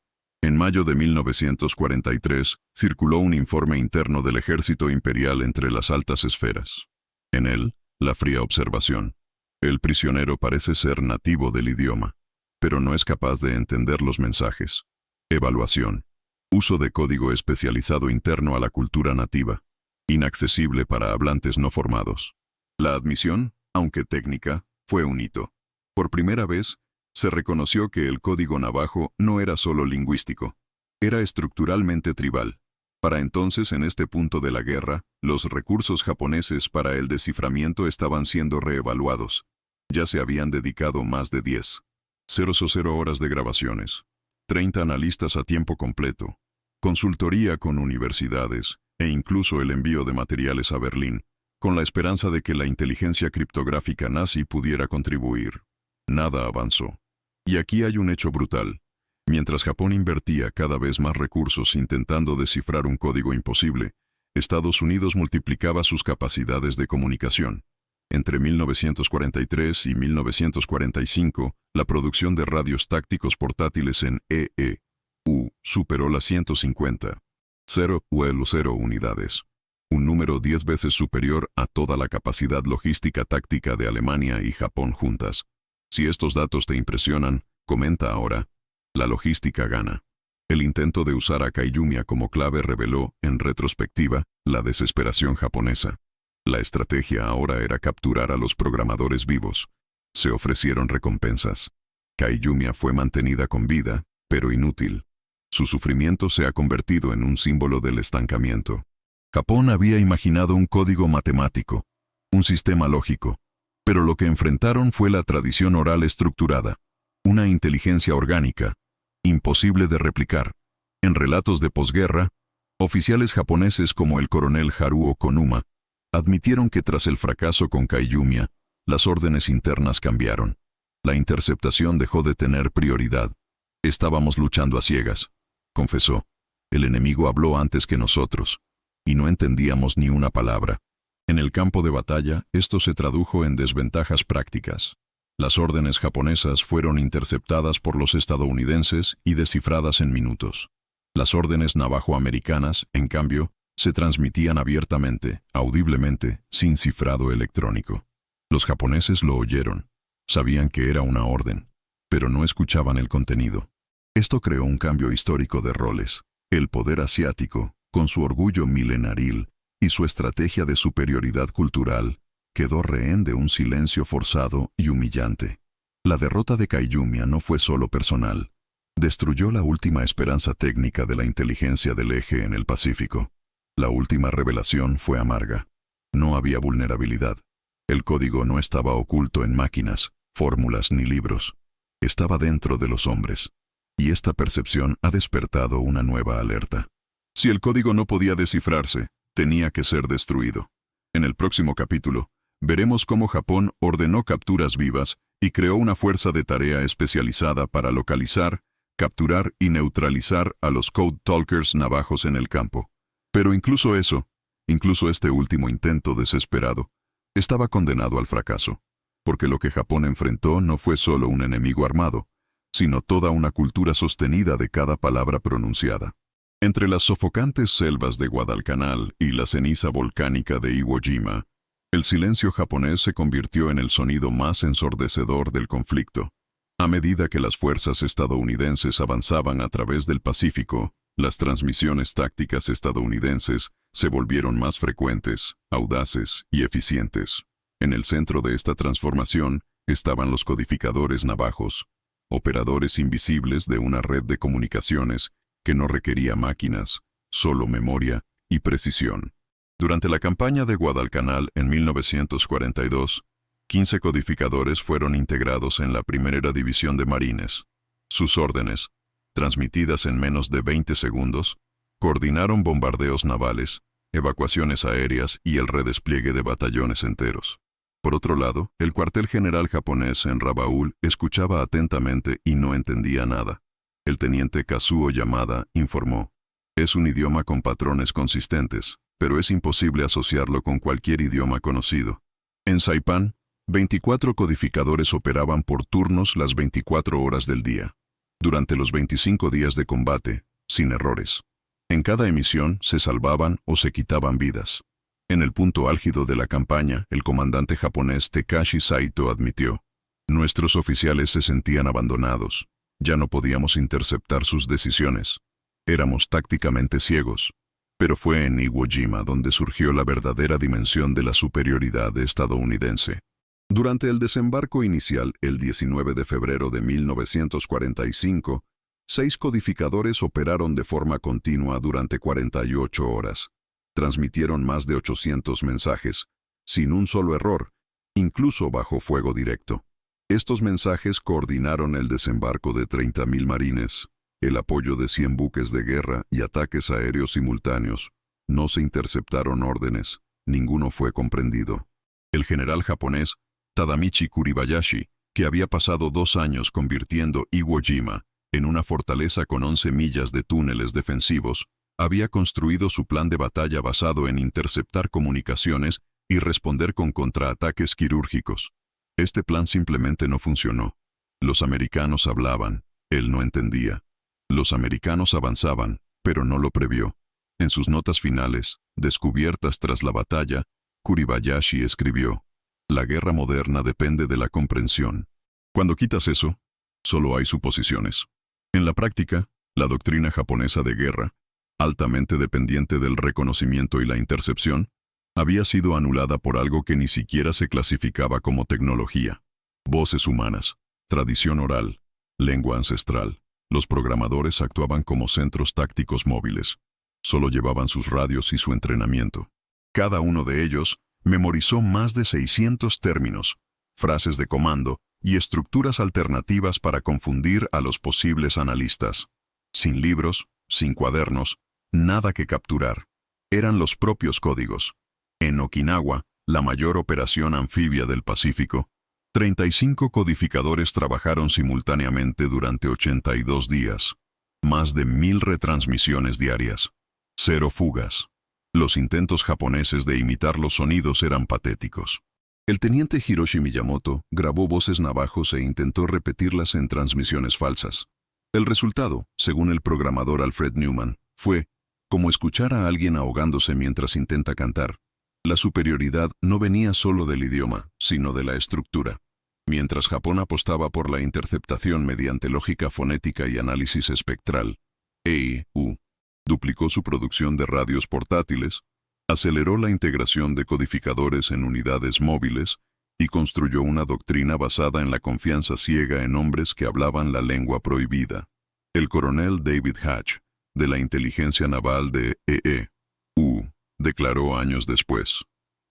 En mayo de 1943, circuló un informe interno del ejército imperial entre las altas esferas. En él, la fría observación. El prisionero parece ser nativo del idioma, pero no es capaz de entender los mensajes. Evaluación. Uso de código especializado interno a la cultura nativa. Inaccesible para hablantes no formados. La admisión, aunque técnica, fue un hito. Por primera vez, se reconoció que el código navajo no era solo lingüístico, era estructuralmente tribal. Para entonces, en este punto de la guerra, los recursos japoneses para el desciframiento estaban siendo reevaluados. Ya se habían dedicado más de 10,000 horas de grabaciones, 30 analistas a tiempo completo, consultoría con universidades, e incluso el envío de materiales a Berlín, con la esperanza de que la inteligencia criptográfica nazi pudiera contribuir. Nada avanzó. Y aquí hay un hecho brutal. Mientras Japón invertía cada vez más recursos intentando descifrar un código imposible, Estados Unidos multiplicaba sus capacidades de comunicación. Entre 1943 y 1945, la producción de radios tácticos portátiles en EEU superó las 150,000 unidades. Un número 10 veces superior a toda la capacidad logística táctica de Alemania y Japón juntas. Si estos datos te impresionan, comenta ahora. La logística gana. El intento de usar a Kaiyumiya como clave reveló, en retrospectiva, la desesperación japonesa. La estrategia ahora era capturar a los programadores vivos. Se ofrecieron recompensas. Kaiyumiya fue mantenida con vida, pero inútil. Su sufrimiento se ha convertido en un símbolo del estancamiento. Japón había imaginado un código matemático, un sistema lógico, pero lo que enfrentaron fue la tradición oral estructurada, una inteligencia orgánica, imposible de replicar. En relatos de posguerra, oficiales japoneses como el coronel Haruo Konuma admitieron que tras el fracaso con Kaiyumiya, las órdenes internas cambiaron. La interceptación dejó de tener prioridad. Estábamos luchando a ciegas, confesó. El enemigo habló antes que nosotros, y no entendíamos ni una palabra. En el campo de batalla, esto se tradujo en desventajas prácticas. Las órdenes japonesas fueron interceptadas por los estadounidenses y descifradas en minutos. Las órdenes navajoamericanas, en cambio, se transmitían abiertamente, audiblemente, sin cifrado electrónico. Los japoneses lo oyeron. Sabían que era una orden, pero no escuchaban el contenido. Esto creó un cambio histórico de roles. El poder asiático, con su orgullo milenaril y su estrategia de superioridad cultural, quedó rehén de un silencio forzado y humillante. La derrota de Kaiyumiya no fue solo personal. Destruyó la última esperanza técnica de la inteligencia del eje en el Pacífico. La última revelación fue amarga. No había vulnerabilidad. El código no estaba oculto en máquinas, fórmulas ni libros. Estaba dentro de los hombres. Y esta percepción ha despertado una nueva alerta. Si el código no podía descifrarse, tenía que ser destruido. En el próximo capítulo, veremos cómo Japón ordenó capturas vivas y creó una fuerza de tarea especializada para localizar, capturar y neutralizar a los Code Talkers navajos en el campo. Pero incluso este último intento desesperado, estaba condenado al fracaso, porque lo que Japón enfrentó no fue solo un enemigo armado, sino toda una cultura sostenida de cada palabra pronunciada. Entre las sofocantes selvas de Guadalcanal y la ceniza volcánica de Iwo Jima, el silencio japonés se convirtió en el sonido más ensordecedor del conflicto. A medida que las fuerzas estadounidenses avanzaban a través del Pacífico, las transmisiones tácticas estadounidenses se volvieron más frecuentes, audaces y eficientes. En el centro de esta transformación estaban los codificadores navajos, operadores invisibles de una red de comunicaciones que no requería máquinas, solo memoria y precisión. Durante la campaña de Guadalcanal en 1942, 15 codificadores fueron integrados en la Primera División de Marines. Sus órdenes, transmitidas en menos de 20 segundos, coordinaron bombardeos navales, evacuaciones aéreas y el redespliegue de batallones enteros. Por otro lado, el cuartel general japonés en Rabaul escuchaba atentamente y no entendía nada. El teniente Kazuo Yamada informó: «Es un idioma con patrones consistentes, pero es imposible asociarlo con cualquier idioma conocido». En Saipán, 24 codificadores operaban por turnos las 24 horas del día, durante los 25 días de combate, sin errores. En cada emisión se salvaban o se quitaban vidas. En el punto álgido de la campaña, el comandante japonés Takashi Saito admitió: «Nuestros oficiales se sentían abandonados. Ya no podíamos interceptar sus decisiones. Éramos tácticamente ciegos». Pero fue en Iwo Jima donde surgió la verdadera dimensión de la superioridad estadounidense. Durante el desembarco inicial, el 19 de febrero de 1945, 6 codificadores operaron de forma continua durante 48 horas. Transmitieron más de 800 mensajes, sin un solo error, incluso bajo fuego directo. Estos mensajes coordinaron el desembarco de 30.000 marines, el apoyo de 100 buques de guerra y ataques aéreos simultáneos. No se interceptaron órdenes, ninguno fue comprendido. El general japonés Tadamichi Kuribayashi, que había pasado 2 años convirtiendo Iwo Jima en una fortaleza con 11 millas de túneles defensivos, había construido su plan de batalla basado en interceptar comunicaciones y responder con contraataques quirúrgicos. Este plan simplemente no funcionó. Los americanos hablaban, él no entendía. Los americanos avanzaban, pero no lo previó. En sus notas finales, descubiertas tras la batalla, Kuribayashi escribió: «La guerra moderna depende de la comprensión. Cuando quitas eso, solo hay suposiciones». En la práctica, la doctrina japonesa de guerra, altamente dependiente del reconocimiento y la intercepción, había sido anulada por algo que ni siquiera se clasificaba como tecnología: voces humanas, tradición oral, lengua ancestral. Los programadores actuaban como centros tácticos móviles. Solo llevaban sus radios y su entrenamiento. Cada uno de ellos memorizó más de 600 términos, frases de comando y estructuras alternativas para confundir a los posibles analistas. Sin libros, sin cuadernos, nada que capturar. Eran los propios códigos. En Okinawa, la mayor operación anfibia del Pacífico, 35 codificadores trabajaron simultáneamente durante 82 días. Más de 1000 retransmisiones diarias. 0 fugas. Los intentos japoneses de imitar los sonidos eran patéticos. El teniente Hiroshi Miyamoto grabó voces navajos e intentó repetirlas en transmisiones falsas. El resultado, según el programador Alfred Newman, fue como escuchar a alguien ahogándose mientras intenta cantar. La superioridad no venía solo del idioma, sino de la estructura. Mientras Japón apostaba por la interceptación mediante lógica fonética y análisis espectral, EIU duplicó su producción de radios portátiles, aceleró la integración de codificadores en unidades móviles y construyó una doctrina basada en la confianza ciega en hombres que hablaban la lengua prohibida. El coronel David Hatch, de la inteligencia naval de EEU, declaró años después: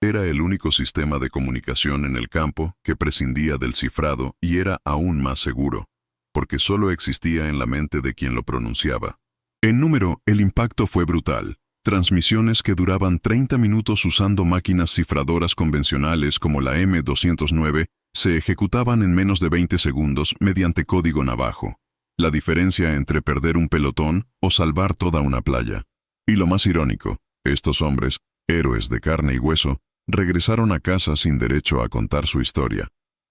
Era el único sistema de comunicación en el campo que prescindía del cifrado y era aún más seguro, porque solo existía en la mente de quien lo pronunciaba. En número, el impacto fue brutal. Transmisiones que duraban 30 minutos usando máquinas cifradoras convencionales como la M209 se ejecutaban en menos de 20 segundos mediante código navajo. La diferencia entre perder un pelotón o salvar toda una playa. Y lo más irónico, estos hombres, héroes de carne y hueso, regresaron a casa sin derecho a contar su historia.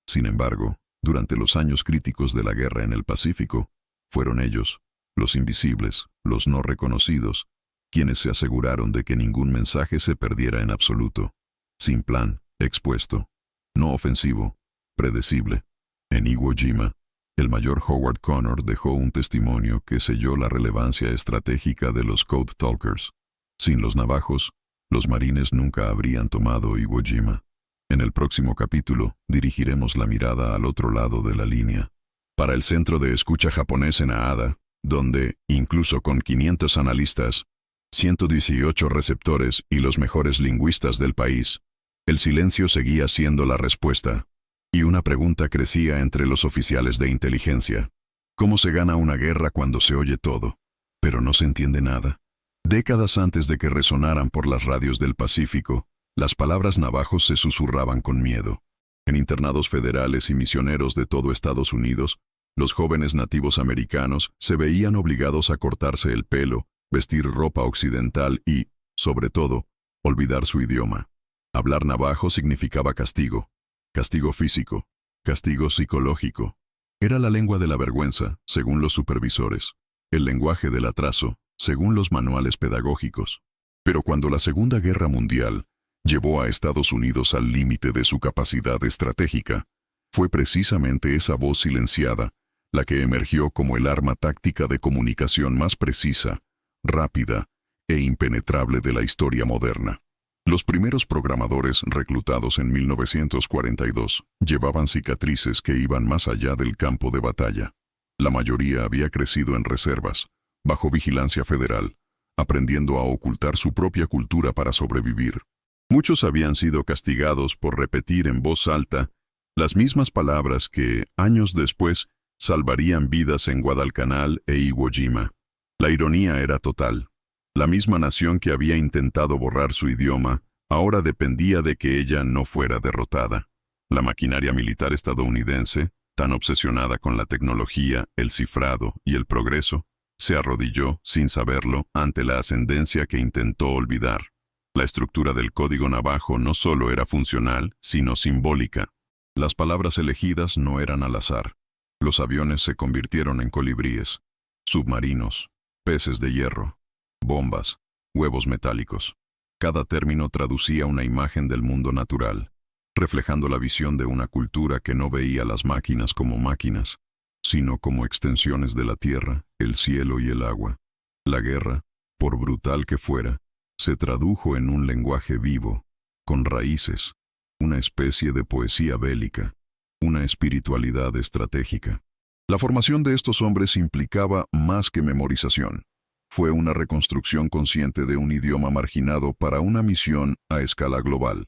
Sin embargo, durante los años críticos de la guerra en el Pacífico, fueron ellos, los invisibles, los no reconocidos, quienes se aseguraron de que ningún mensaje se perdiera en absoluto. Sin plan, expuesto, no ofensivo, predecible. En Iwo Jima, el mayor Howard Connor dejó un testimonio que selló la relevancia estratégica de los Code Talkers. Sin los navajos, los marines nunca habrían tomado Iwo Jima. En el próximo capítulo, dirigiremos la mirada al otro lado de la línea, para el centro de escucha japonés en Aada, donde, incluso con 500 analistas, 118 receptores y los mejores lingüistas del país, el silencio seguía siendo la respuesta, y una pregunta crecía entre los oficiales de inteligencia. ¿Cómo se gana una guerra cuando se oye todo, pero no se entiende nada? Décadas antes de que resonaran por las radios del Pacífico, las palabras navajos se susurraban con miedo. En internados federales y misioneros de todo Estados Unidos, los jóvenes nativos americanos se veían obligados a cortarse el pelo, vestir ropa occidental y, sobre todo, olvidar su idioma. Hablar navajo significaba castigo. Castigo físico. Castigo psicológico. Era la lengua de la vergüenza, según los supervisores. El lenguaje del atraso, según los manuales pedagógicos. Pero cuando la Segunda Guerra Mundial llevó a Estados Unidos al límite de su capacidad estratégica, fue precisamente esa voz silenciada la que emergió como el arma táctica de comunicación más precisa, rápida e impenetrable de la historia moderna. Los primeros programadores reclutados en 1942 llevaban cicatrices que iban más allá del campo de batalla. La mayoría había crecido en reservas, bajo vigilancia federal, aprendiendo a ocultar su propia cultura para sobrevivir. Muchos habían sido castigados por repetir en voz alta las mismas palabras que, años después, salvarían vidas en Guadalcanal e Iwo Jima. La ironía era total. La misma nación que había intentado borrar su idioma, ahora dependía de que ella no fuera derrotada. La maquinaria militar estadounidense, tan obsesionada con la tecnología, el cifrado y el progreso, se arrodilló, sin saberlo, ante la ascendencia que intentó olvidar. La estructura del código navajo no solo era funcional, sino simbólica. Las palabras elegidas no eran al azar. Los aviones se convirtieron en colibríes, submarinos, peces de hierro, bombas, huevos metálicos. Cada término traducía una imagen del mundo natural, reflejando la visión de una cultura que no veía las máquinas como máquinas, sino como extensiones de la tierra, el cielo y el agua. La guerra, por brutal que fuera, se tradujo en un lenguaje vivo, con raíces, una especie de poesía bélica, una espiritualidad estratégica. La formación de estos hombres implicaba más que memorización. Fue una reconstrucción consciente de un idioma marginado para una misión a escala global.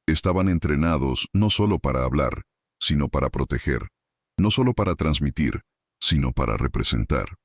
Estaban entrenados no solo para hablar, sino para proteger, no solo para transmitir, sino para representar.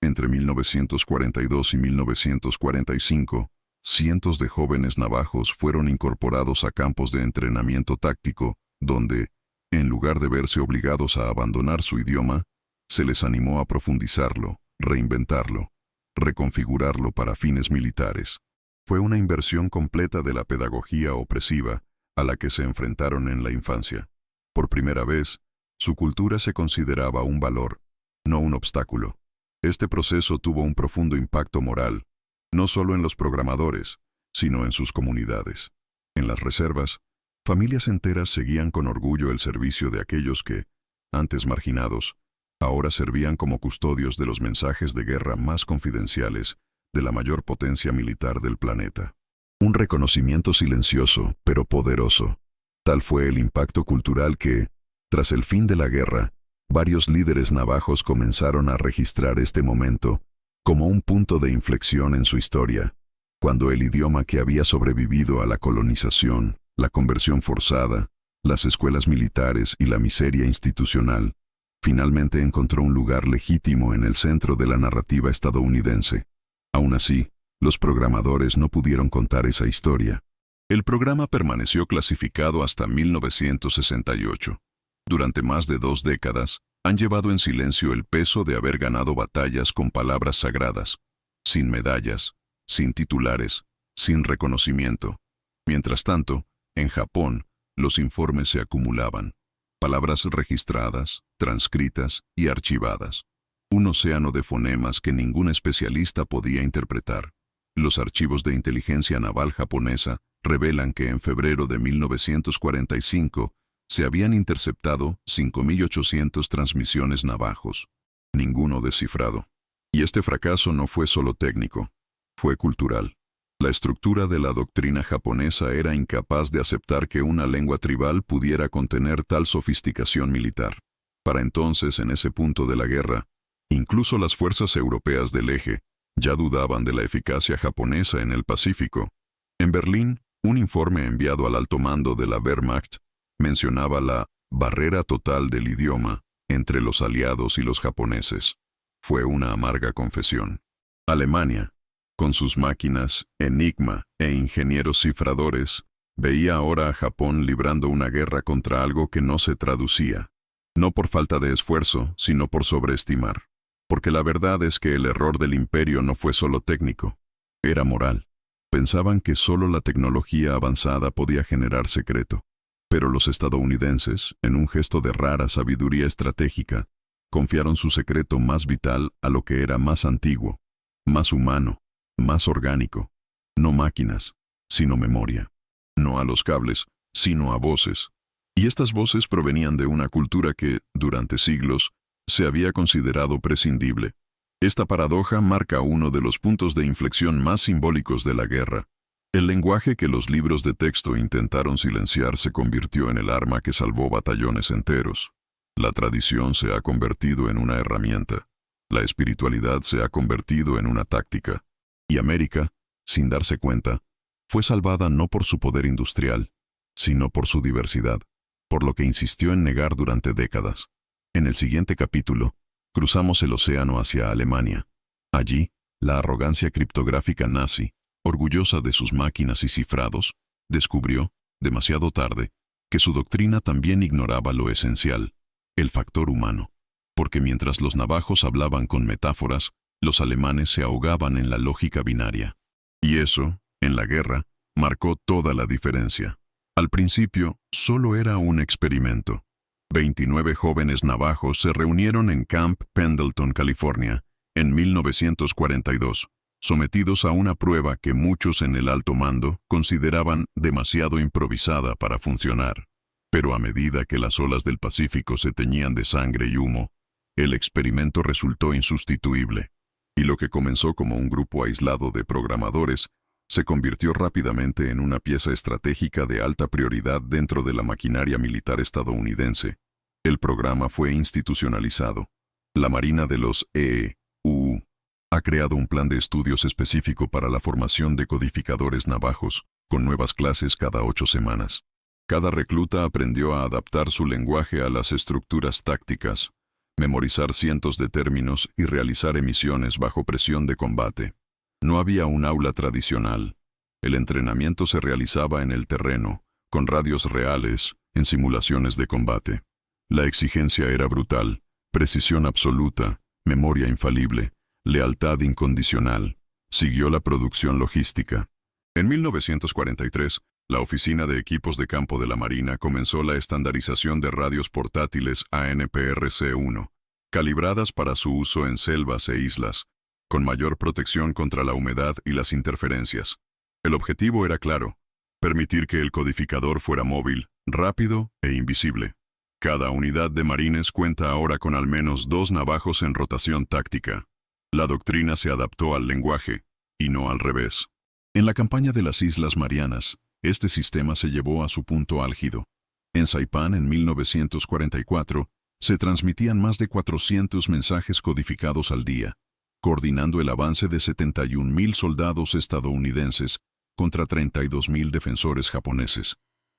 Entre 1942 y 1945, cientos de jóvenes navajos fueron incorporados a campos de entrenamiento táctico, donde, en lugar de verse obligados a abandonar su idioma, se les animó a profundizarlo, reinventarlo, reconfigurarlo para fines militares. Fue una inversión completa de la pedagogía opresiva a la que se enfrentaron en la infancia. Por primera vez, su cultura se consideraba un valor, no un obstáculo. Este proceso tuvo un profundo impacto moral, no solo en los programadores, sino en sus comunidades. En las reservas, familias enteras seguían con orgullo el servicio de aquellos que, antes marginados, ahora servían como custodios de los mensajes de guerra más confidenciales de la mayor potencia militar del planeta. Un reconocimiento silencioso, pero poderoso. Tal fue el impacto cultural que, tras el fin de la guerra, varios líderes navajos comenzaron a registrar este momento como un punto de inflexión en su historia, cuando el idioma que había sobrevivido a la colonización la conversión forzada, las escuelas militares y la miseria institucional, finalmente encontró un lugar legítimo en el centro de la narrativa estadounidense. Aún así, los programadores no pudieron contar esa historia. El programa permaneció clasificado hasta 1968. Durante más de 2 décadas, han llevado en silencio el peso de haber ganado batallas con palabras sagradas, sin medallas, sin titulares, sin reconocimiento. Mientras tanto, en Japón, los informes se acumulaban. Palabras registradas, transcritas y archivadas. Un océano de fonemas que ningún especialista podía interpretar. Los archivos de inteligencia naval japonesa revelan que en febrero de 1945 se habían interceptado 5.800 transmisiones navajos, ninguno descifrado. Y este fracaso no fue solo técnico, fue cultural. La estructura de la doctrina japonesa era incapaz de aceptar que una lengua tribal pudiera contener tal sofisticación militar. Para entonces, en ese punto de la guerra, incluso las fuerzas europeas del eje ya dudaban de la eficacia japonesa en el Pacífico. En Berlín, un informe enviado al alto mando de la Wehrmacht mencionaba la barrera total del idioma entre los aliados y los japoneses. Fue una amarga confesión. Alemania, con sus máquinas, Enigma e ingenieros cifradores, veía ahora a Japón librando una guerra contra algo que no se traducía, no por falta de esfuerzo, sino por sobreestimar. Porque la verdad es que el error del imperio no fue solo técnico, era moral. Pensaban que solo la tecnología avanzada podía generar secreto. Pero los estadounidenses, en un gesto de rara sabiduría estratégica, confiaron su secreto más vital a lo que era más antiguo, más humano, más orgánico. No máquinas, sino memoria. No a los cables, sino a voces. Y estas voces provenían de una cultura que, durante siglos, se había considerado prescindible. Esta paradoja marca uno de los puntos de inflexión más simbólicos de la guerra. El lenguaje que los libros de texto intentaron silenciar se convirtió en el arma que salvó batallones enteros. La tradición se ha convertido en una herramienta. La espiritualidad se ha convertido en una táctica. Y América, sin darse cuenta, fue salvada no por su poder industrial, sino por su diversidad, por lo que insistió en negar durante décadas. En el siguiente capítulo, cruzamos el océano hacia Alemania. Allí, la arrogancia criptográfica nazi, orgullosa de sus máquinas y cifrados, descubrió, demasiado tarde, que su doctrina también ignoraba lo esencial, el factor humano. Porque mientras los navajos hablaban con metáforas, los alemanes se ahogaban en la lógica binaria. Y eso, en la guerra, marcó toda la diferencia. Al principio, solo era un experimento. 29 jóvenes navajos se reunieron en Camp Pendleton, California, en 1942, sometidos a una prueba que muchos en el alto mando consideraban demasiado improvisada para funcionar. Pero a medida que las olas del Pacífico se teñían de sangre y humo, el experimento resultó insustituible, y lo que comenzó como un grupo aislado de programadores se convirtió rápidamente en una pieza estratégica de alta prioridad dentro de la maquinaria militar estadounidense. El programa fue institucionalizado. La Marina de los EU ha creado un plan de estudios específico para la formación de codificadores navajos, con nuevas clases cada 8 semanas. Cada recluta aprendió a adaptar su lenguaje a las estructuras tácticas, memorizar cientos de términos y realizar emisiones bajo presión de combate. No había un aula tradicional. El entrenamiento se realizaba en el terreno, con radios reales, en simulaciones de combate. La exigencia era brutal, precisión absoluta, memoria infalible, lealtad incondicional. Siguió la producción logística. En 1943, la Oficina de Equipos de Campo de la Marina comenzó la estandarización de radios portátiles ANPRC-1, calibradas para su uso en selvas e islas, con mayor protección contra la humedad y las interferencias. El objetivo era claro: permitir que el codificador fuera móvil, rápido e invisible. Cada unidad de marines cuenta ahora con al menos 2 navajos en rotación táctica. La doctrina se adaptó al lenguaje, y no al revés. En la campaña de las Islas Marianas, este sistema se llevó a su punto álgido. En Saipán, en 1944, se transmitían más de 400 mensajes codificados al día, coordinando el avance de 71.000 soldados estadounidenses contra 32.000 defensores japoneses.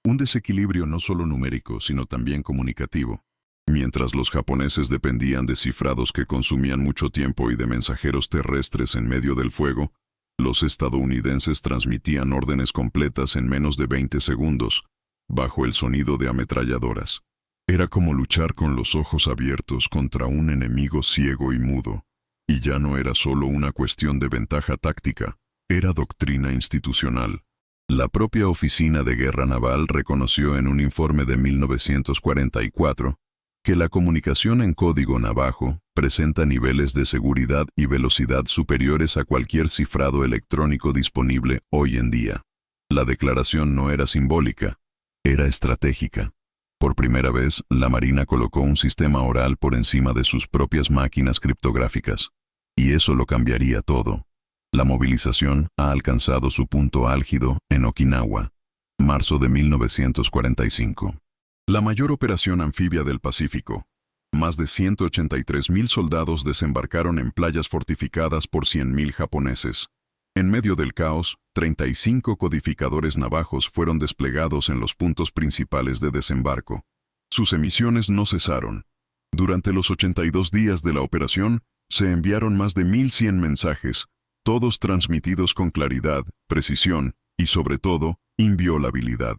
Un desequilibrio no solo numérico, sino también comunicativo. Mientras los japoneses dependían de cifrados que consumían mucho tiempo y de mensajeros terrestres en medio del fuego, los estadounidenses transmitían órdenes completas en menos de 20 segundos, bajo el sonido de ametralladoras. Era como luchar con los ojos abiertos contra un enemigo ciego y mudo. Y ya no era solo una cuestión de ventaja táctica, era doctrina institucional. La propia Oficina de Guerra Naval reconoció en un informe de 1944 que la comunicación en código navajo presenta niveles de seguridad y velocidad superiores a cualquier cifrado electrónico disponible hoy en día. La declaración no era simbólica, era estratégica. Por primera vez, la Marina colocó un sistema oral por encima de sus propias máquinas criptográficas. Y eso lo cambiaría todo. La movilización ha alcanzado su punto álgido en Okinawa, marzo de 1945. La mayor operación anfibia del Pacífico. Más de 183.000 soldados desembarcaron en playas fortificadas por 100.000 japoneses. En medio del caos, 35 codificadores navajos fueron desplegados en los puntos principales de desembarco. Sus emisiones no cesaron. Durante los 82 días de la operación, se enviaron más de 1.100 mensajes, todos transmitidos con claridad, precisión y, sobre todo, inviolabilidad.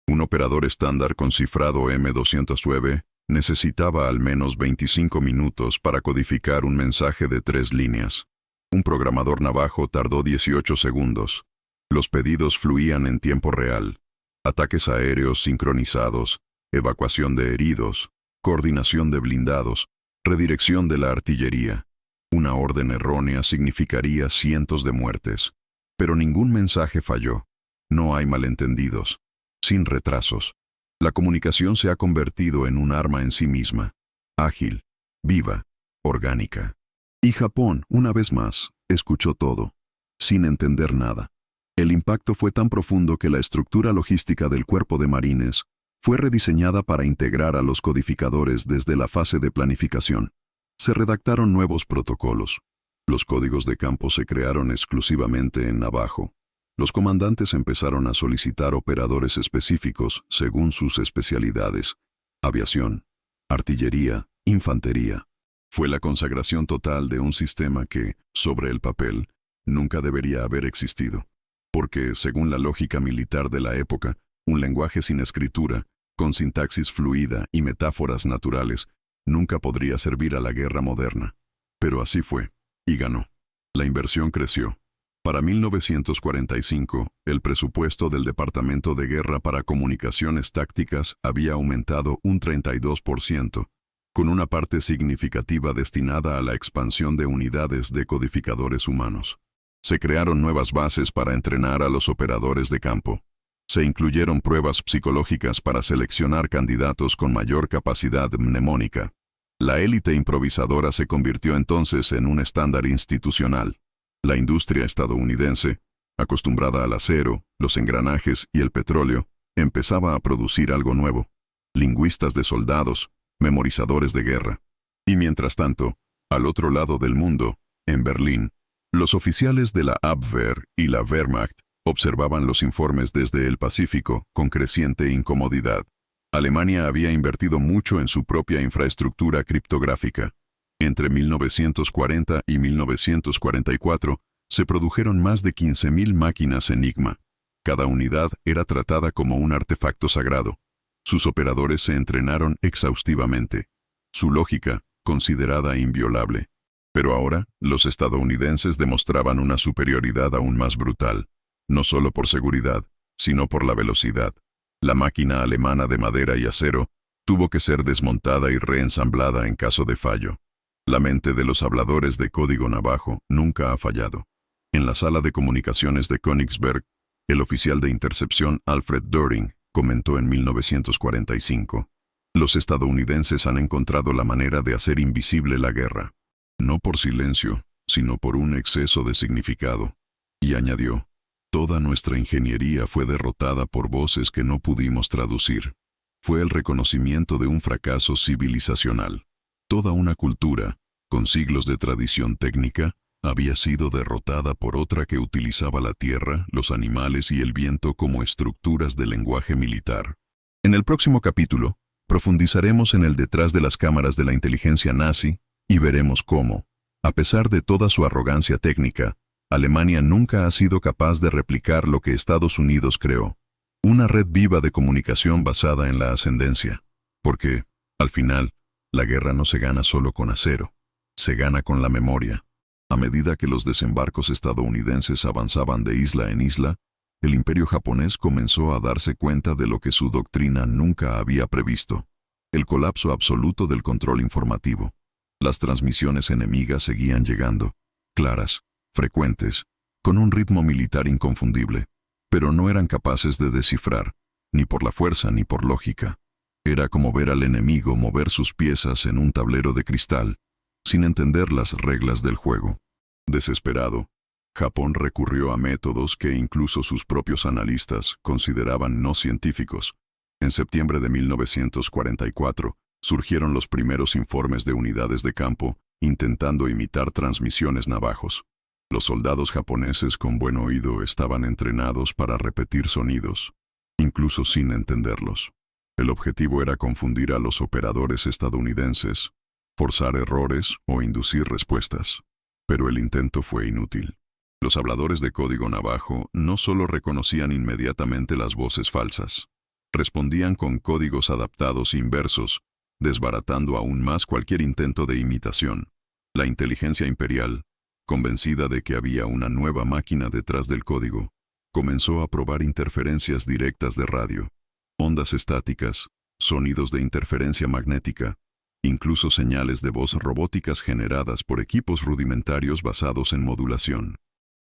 Un operador estándar con cifrado M209 necesitaba al menos 25 minutos para codificar un mensaje de 3 líneas. Un programador navajo tardó 18 segundos. Los pedidos fluían en tiempo real. Ataques aéreos sincronizados, evacuación de heridos, coordinación de blindados, redirección de la artillería. Una orden errónea significaría cientos de muertes. Pero ningún mensaje falló. No hay malentendidos. Sin retrasos. La comunicación se ha convertido en un arma en sí misma. Ágil, viva, orgánica. Y Japón, una vez más, escuchó todo, sin entender nada. El impacto fue tan profundo que la estructura logística del Cuerpo de Marines fue rediseñada para integrar a los codificadores desde la fase de planificación. Se redactaron nuevos protocolos. Los códigos de campo se crearon exclusivamente en navajo. Los comandantes empezaron a solicitar operadores específicos según sus especialidades: aviación, artillería, infantería. Fue la consagración total de un sistema que, sobre el papel, nunca debería haber existido. Porque, según la lógica militar de la época, un lenguaje sin escritura, con sintaxis fluida y metáforas naturales, nunca podría servir a la guerra moderna. Pero así fue, y ganó. La inversión creció. Para 1945, el presupuesto del Departamento de Guerra para Comunicaciones Tácticas había aumentado un 32%, con una parte significativa destinada a la expansión de unidades de codificadores humanos. Se crearon nuevas bases para entrenar a los operadores de campo. Se incluyeron pruebas psicológicas para seleccionar candidatos con mayor capacidad mnemónica. La élite improvisadora se convirtió entonces en un estándar institucional. La industria estadounidense, acostumbrada al acero, los engranajes y el petróleo, empezaba a producir algo nuevo: lingüistas de soldados, memorizadores de guerra. Y mientras tanto, al otro lado del mundo, en Berlín, los oficiales de la Abwehr y la Wehrmacht observaban los informes desde el Pacífico con creciente incomodidad. Alemania había invertido mucho en su propia infraestructura criptográfica. Entre 1940 y 1944 se produjeron más de 15.000 máquinas Enigma. Cada unidad era tratada como un artefacto sagrado. Sus operadores se entrenaron exhaustivamente. Su lógica, considerada inviolable. Pero ahora, los estadounidenses demostraban una superioridad aún más brutal. No solo por seguridad, sino por la velocidad. La máquina alemana de madera y acero tuvo que ser desmontada y reensamblada en caso de fallo. La mente de los habladores de código navajo nunca ha fallado. En la sala de comunicaciones de Königsberg, el oficial de intercepción Alfred Doering comentó en 1945: los estadounidenses han encontrado la manera de hacer invisible la guerra. No por silencio, sino por un exceso de significado. Y añadió: toda nuestra ingeniería fue derrotada por voces que no pudimos traducir. Fue el reconocimiento de un fracaso civilizacional. Toda una cultura, con siglos de tradición técnica, había sido derrotada por otra que utilizaba la tierra, los animales y el viento como estructuras de lenguaje militar. En el próximo capítulo, profundizaremos en el detrás de las cámaras de la inteligencia nazi y veremos cómo, a pesar de toda su arrogancia técnica, Alemania nunca ha sido capaz de replicar lo que Estados Unidos creó, una red viva de comunicación basada en la ascendencia. Porque, al final, la guerra no se gana solo con acero, se gana con la memoria. A medida que los desembarcos estadounidenses avanzaban de isla en isla, el imperio japonés comenzó a darse cuenta de lo que su doctrina nunca había previsto: el colapso absoluto del control informativo. Las transmisiones enemigas seguían llegando, claras, frecuentes, con un ritmo militar inconfundible, pero no eran capaces de descifrar, ni por la fuerza ni por lógica. Era como ver al enemigo mover sus piezas en un tablero de cristal, sin entender las reglas del juego. Desesperado, Japón recurrió a métodos que incluso sus propios analistas consideraban no científicos. En septiembre de 1944, surgieron los primeros informes de unidades de campo intentando imitar transmisiones navajos. Los soldados japoneses con buen oído estaban entrenados para repetir sonidos, incluso sin entenderlos. El objetivo era confundir a los operadores estadounidenses, forzar errores o inducir respuestas. Pero el intento fue inútil. Los habladores de código navajo no solo reconocían inmediatamente las voces falsas, respondían con códigos adaptados inversos, desbaratando aún más cualquier intento de imitación. La inteligencia imperial, convencida de que había una nueva máquina detrás del código, comenzó a probar interferencias directas de radio, ondas estáticas, sonidos de interferencia magnética, incluso señales de voz robóticas generadas por equipos rudimentarios basados en modulación.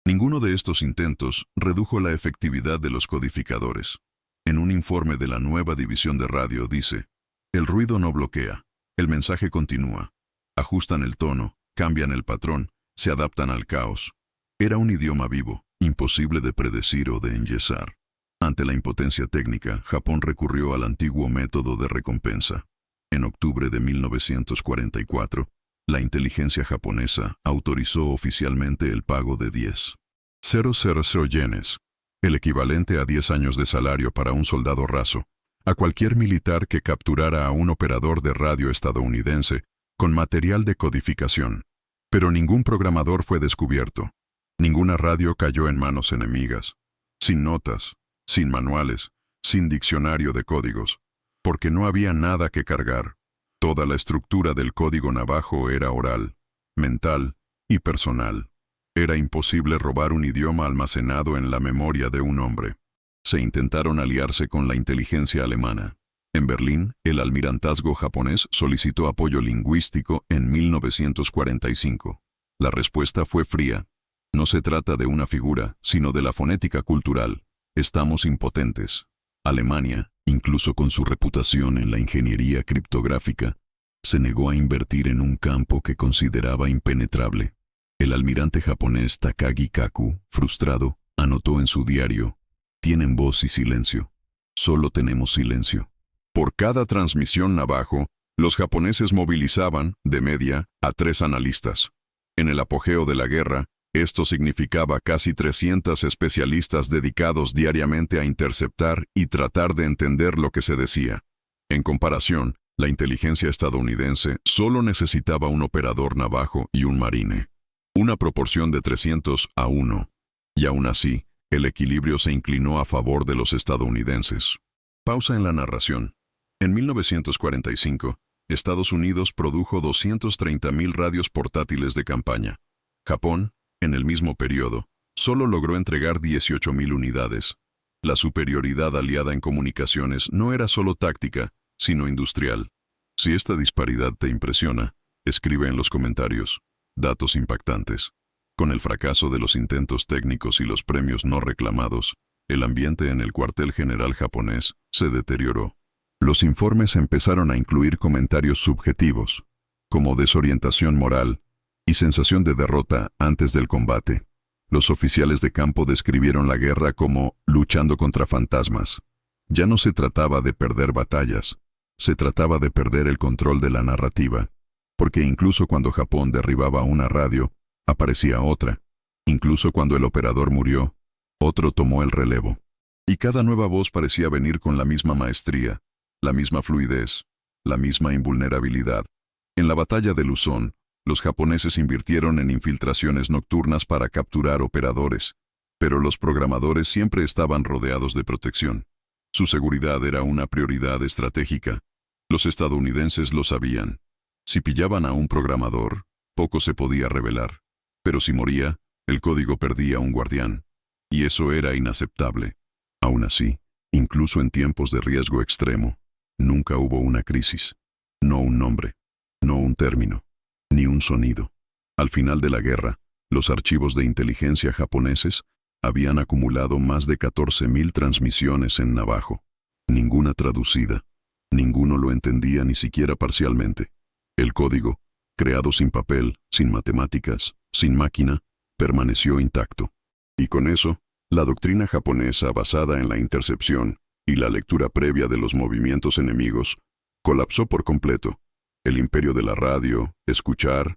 Ninguno de estos intentos redujo la efectividad de los codificadores. En un informe de la nueva división de radio dice: el ruido no bloquea, el mensaje continúa. Ajustan el tono, cambian el patrón, se adaptan al caos. Era un idioma vivo, imposible de predecir o de enyesar. Ante la impotencia técnica, Japón recurrió al antiguo método de recompensa. En octubre de 1944, la inteligencia japonesa autorizó oficialmente el pago de 10,000 yenes, el equivalente a 10 años de salario para un soldado raso, a cualquier militar que capturara a un operador de radio estadounidense con material de codificación. Pero ningún programador fue descubierto. Ninguna radio cayó en manos enemigas. Sin notas, sin manuales, sin diccionario de códigos, porque no había nada que cargar. Toda la estructura del código navajo era oral, mental y personal. Era imposible robar un idioma almacenado en la memoria de un hombre. Se intentaron aliarse con la inteligencia alemana. En Berlín, el almirantazgo japonés solicitó apoyo lingüístico en 1945. La respuesta fue fría. No se trata de una figura, sino de la fonética cultural. Estamos impotentes. Alemania, incluso con su reputación en la ingeniería criptográfica, se negó a invertir en un campo que consideraba impenetrable. El almirante japonés Takagi Kaku, frustrado, anotó en su diario: tienen voz y silencio. Solo tenemos silencio. Por cada transmisión navajo, los japoneses movilizaban, de media, a 3 analistas. En el apogeo de la guerra, esto significaba casi 300 especialistas dedicados diariamente a interceptar y tratar de entender lo que se decía. En comparación, la inteligencia estadounidense solo necesitaba un operador navajo y un marine. Una proporción de 300-1. Y aún así, el equilibrio se inclinó a favor de los estadounidenses. Pausa en la narración. En 1945, Estados Unidos produjo 230.000 radios portátiles de campaña. Japón, en el mismo periodo, solo logró entregar 18.000 unidades. La superioridad aliada en comunicaciones no era solo táctica, sino industrial. Si esta disparidad te impresiona, escribe en los comentarios. Datos impactantes. Con el fracaso de los intentos técnicos y los premios no reclamados, el ambiente en el cuartel general japonés se deterioró. Los informes empezaron a incluir comentarios subjetivos, como desorientación moral y sensación de derrota antes del combate. Los oficiales de campo describieron la guerra como luchando contra fantasmas. Ya no se trataba de perder batallas, se trataba de perder el control de la narrativa, porque incluso cuando Japón derribaba una radio, Aparecía otra. Incluso cuando el operador murió, otro tomó el relevo. Y cada nueva voz parecía venir con la misma maestría, la misma fluidez, la misma invulnerabilidad. En la batalla de Luzón, los japoneses invirtieron en infiltraciones nocturnas para capturar operadores, pero los programadores siempre estaban rodeados de protección. Su seguridad era una prioridad estratégica. Los estadounidenses lo sabían. Si pillaban a un programador, poco se podía revelar. Pero si moría, el código perdía un guardián. Y eso era inaceptable. Aún así, incluso en tiempos de riesgo extremo, nunca hubo una crisis. No un nombre, no un término, ni un sonido. Al final de la guerra, los archivos de inteligencia japoneses habían acumulado más de 14.000 transmisiones en navajo. Ninguna traducida. Ninguno lo entendía ni siquiera parcialmente. El código, creado sin papel, sin matemáticas, sin máquina, permaneció intacto. Y con eso, la doctrina japonesa basada en la intercepción y la lectura previa de los movimientos enemigos colapsó por completo. El imperio de la radio, escuchar,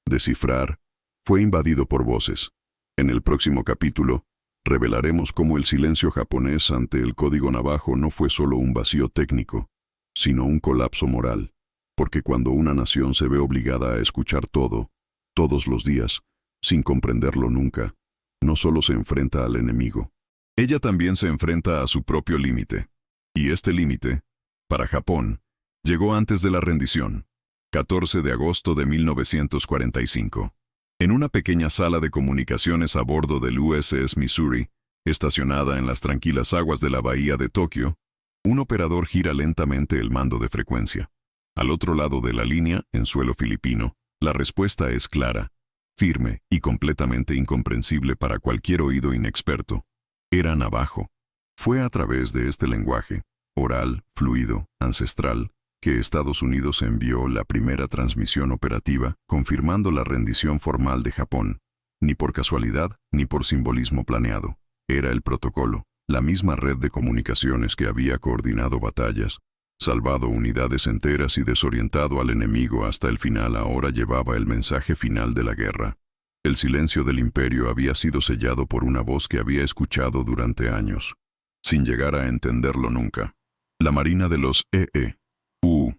descifrar, fue invadido por voces. En el próximo capítulo, revelaremos cómo el silencio japonés ante el código navajo no fue solo un vacío técnico, sino un colapso moral. Porque cuando una nación se ve obligada a escuchar todo, todos los días, sin comprenderlo nunca, no solo se enfrenta al enemigo, ella también se enfrenta a su propio límite. Y este límite, para Japón, llegó antes de la rendición, 14 de agosto de 1945. En una pequeña sala de comunicaciones a bordo del USS Missouri, estacionada en las tranquilas aguas de la bahía de Tokio, un operador gira lentamente el mando de frecuencia. Al otro lado de la línea, en suelo filipino, la respuesta es clara, firme y completamente incomprensible para cualquier oído inexperto. Era navajo. Fue a través de este lenguaje, oral, fluido, ancestral, que Estados Unidos envió la primera transmisión operativa, confirmando la rendición formal de Japón. Ni por casualidad, ni por simbolismo planeado. Era el protocolo, la misma red de comunicaciones que había coordinado batallas, salvado unidades enteras y desorientado al enemigo hasta el final. Ahora llevaba el mensaje final de la guerra. El silencio del imperio había sido sellado por una voz que había escuchado durante años, sin llegar a entenderlo nunca. La Marina de los EE.U.,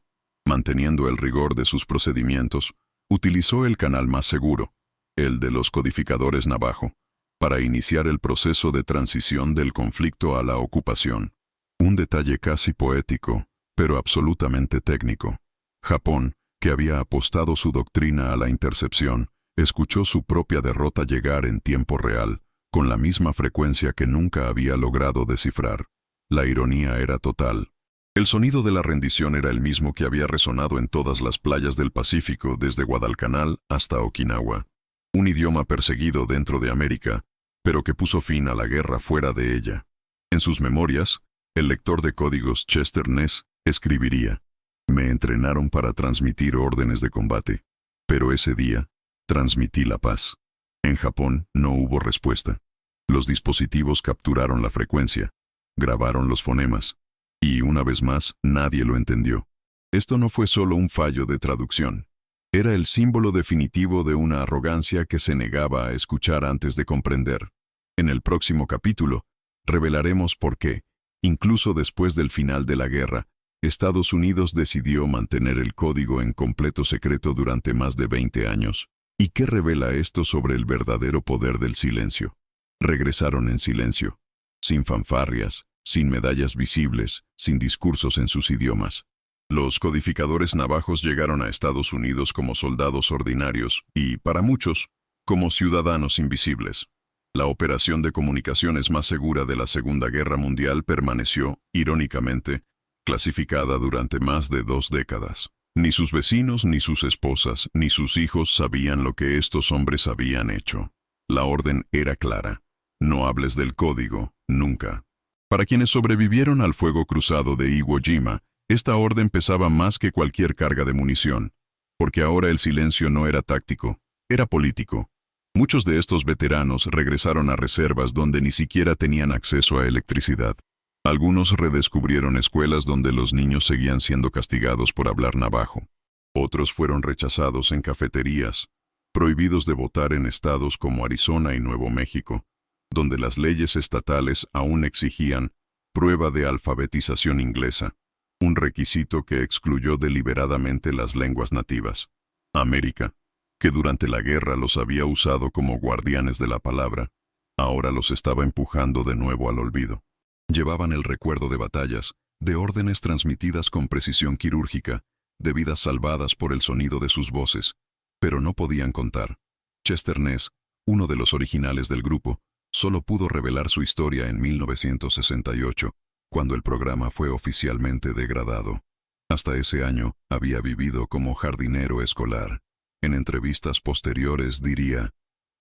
manteniendo el rigor de sus procedimientos, utilizó el canal más seguro, el de los codificadores navajo, para iniciar el proceso de transición del conflicto a la ocupación. Un detalle casi poético, pero absolutamente técnico. Japón, que había apostado su doctrina a la intercepción, escuchó su propia derrota llegar en tiempo real, con la misma frecuencia que nunca había logrado descifrar. La ironía era total. El sonido de la rendición era el mismo que había resonado en todas las playas del Pacífico desde Guadalcanal hasta Okinawa. Un idioma perseguido dentro de América, pero que puso fin a la guerra fuera de ella. En sus memorias, el lector de códigos Chester Ness escribiría: «Me entrenaron para transmitir órdenes de combate, pero ese día transmití la paz». En Japón no hubo respuesta. Los dispositivos capturaron la frecuencia, grabaron los fonemas, y una vez más nadie lo entendió. Esto no fue solo un fallo de traducción. Era el símbolo definitivo de una arrogancia que se negaba a escuchar antes de comprender. En el próximo capítulo, revelaremos por qué, incluso después del final de la guerra, Estados Unidos decidió mantener el código en completo secreto durante más de 20 años. ¿Y qué revela esto sobre el verdadero poder del silencio? Regresaron en silencio, sin fanfarrias, sin medallas visibles, sin discursos en sus idiomas. Los codificadores navajos llegaron a Estados Unidos como soldados ordinarios y, para muchos, como ciudadanos invisibles. La operación de comunicaciones más segura de la Segunda Guerra Mundial permaneció, irónicamente, clasificada durante más de 2 décadas. Ni sus vecinos, ni sus esposas, ni sus hijos sabían lo que estos hombres habían hecho. La orden era clara: no hables del código, nunca. Para quienes sobrevivieron al fuego cruzado de Iwo Jima, esta orden pesaba más que cualquier carga de munición, porque ahora el silencio no era táctico, era político. Muchos de estos veteranos regresaron a reservas donde ni siquiera tenían acceso a electricidad. Algunos redescubrieron escuelas donde los niños seguían siendo castigados por hablar navajo. Otros fueron rechazados en cafeterías, prohibidos de votar en estados como Arizona y Nuevo México, donde las leyes estatales aún exigían prueba de alfabetización inglesa, un requisito que excluyó deliberadamente las lenguas nativas. América, que durante la guerra los había usado como guardianes de la palabra, ahora los estaba empujando de nuevo al olvido. Llevaban el recuerdo de batallas, de órdenes transmitidas con precisión quirúrgica, de vidas salvadas por el sonido de sus voces, pero no podían contar. Chester Ness, uno de los originales del grupo, solo pudo revelar su historia en 1968, cuando el programa fue oficialmente degradado. Hasta ese año, había vivido como jardinero escolar. En entrevistas posteriores diría: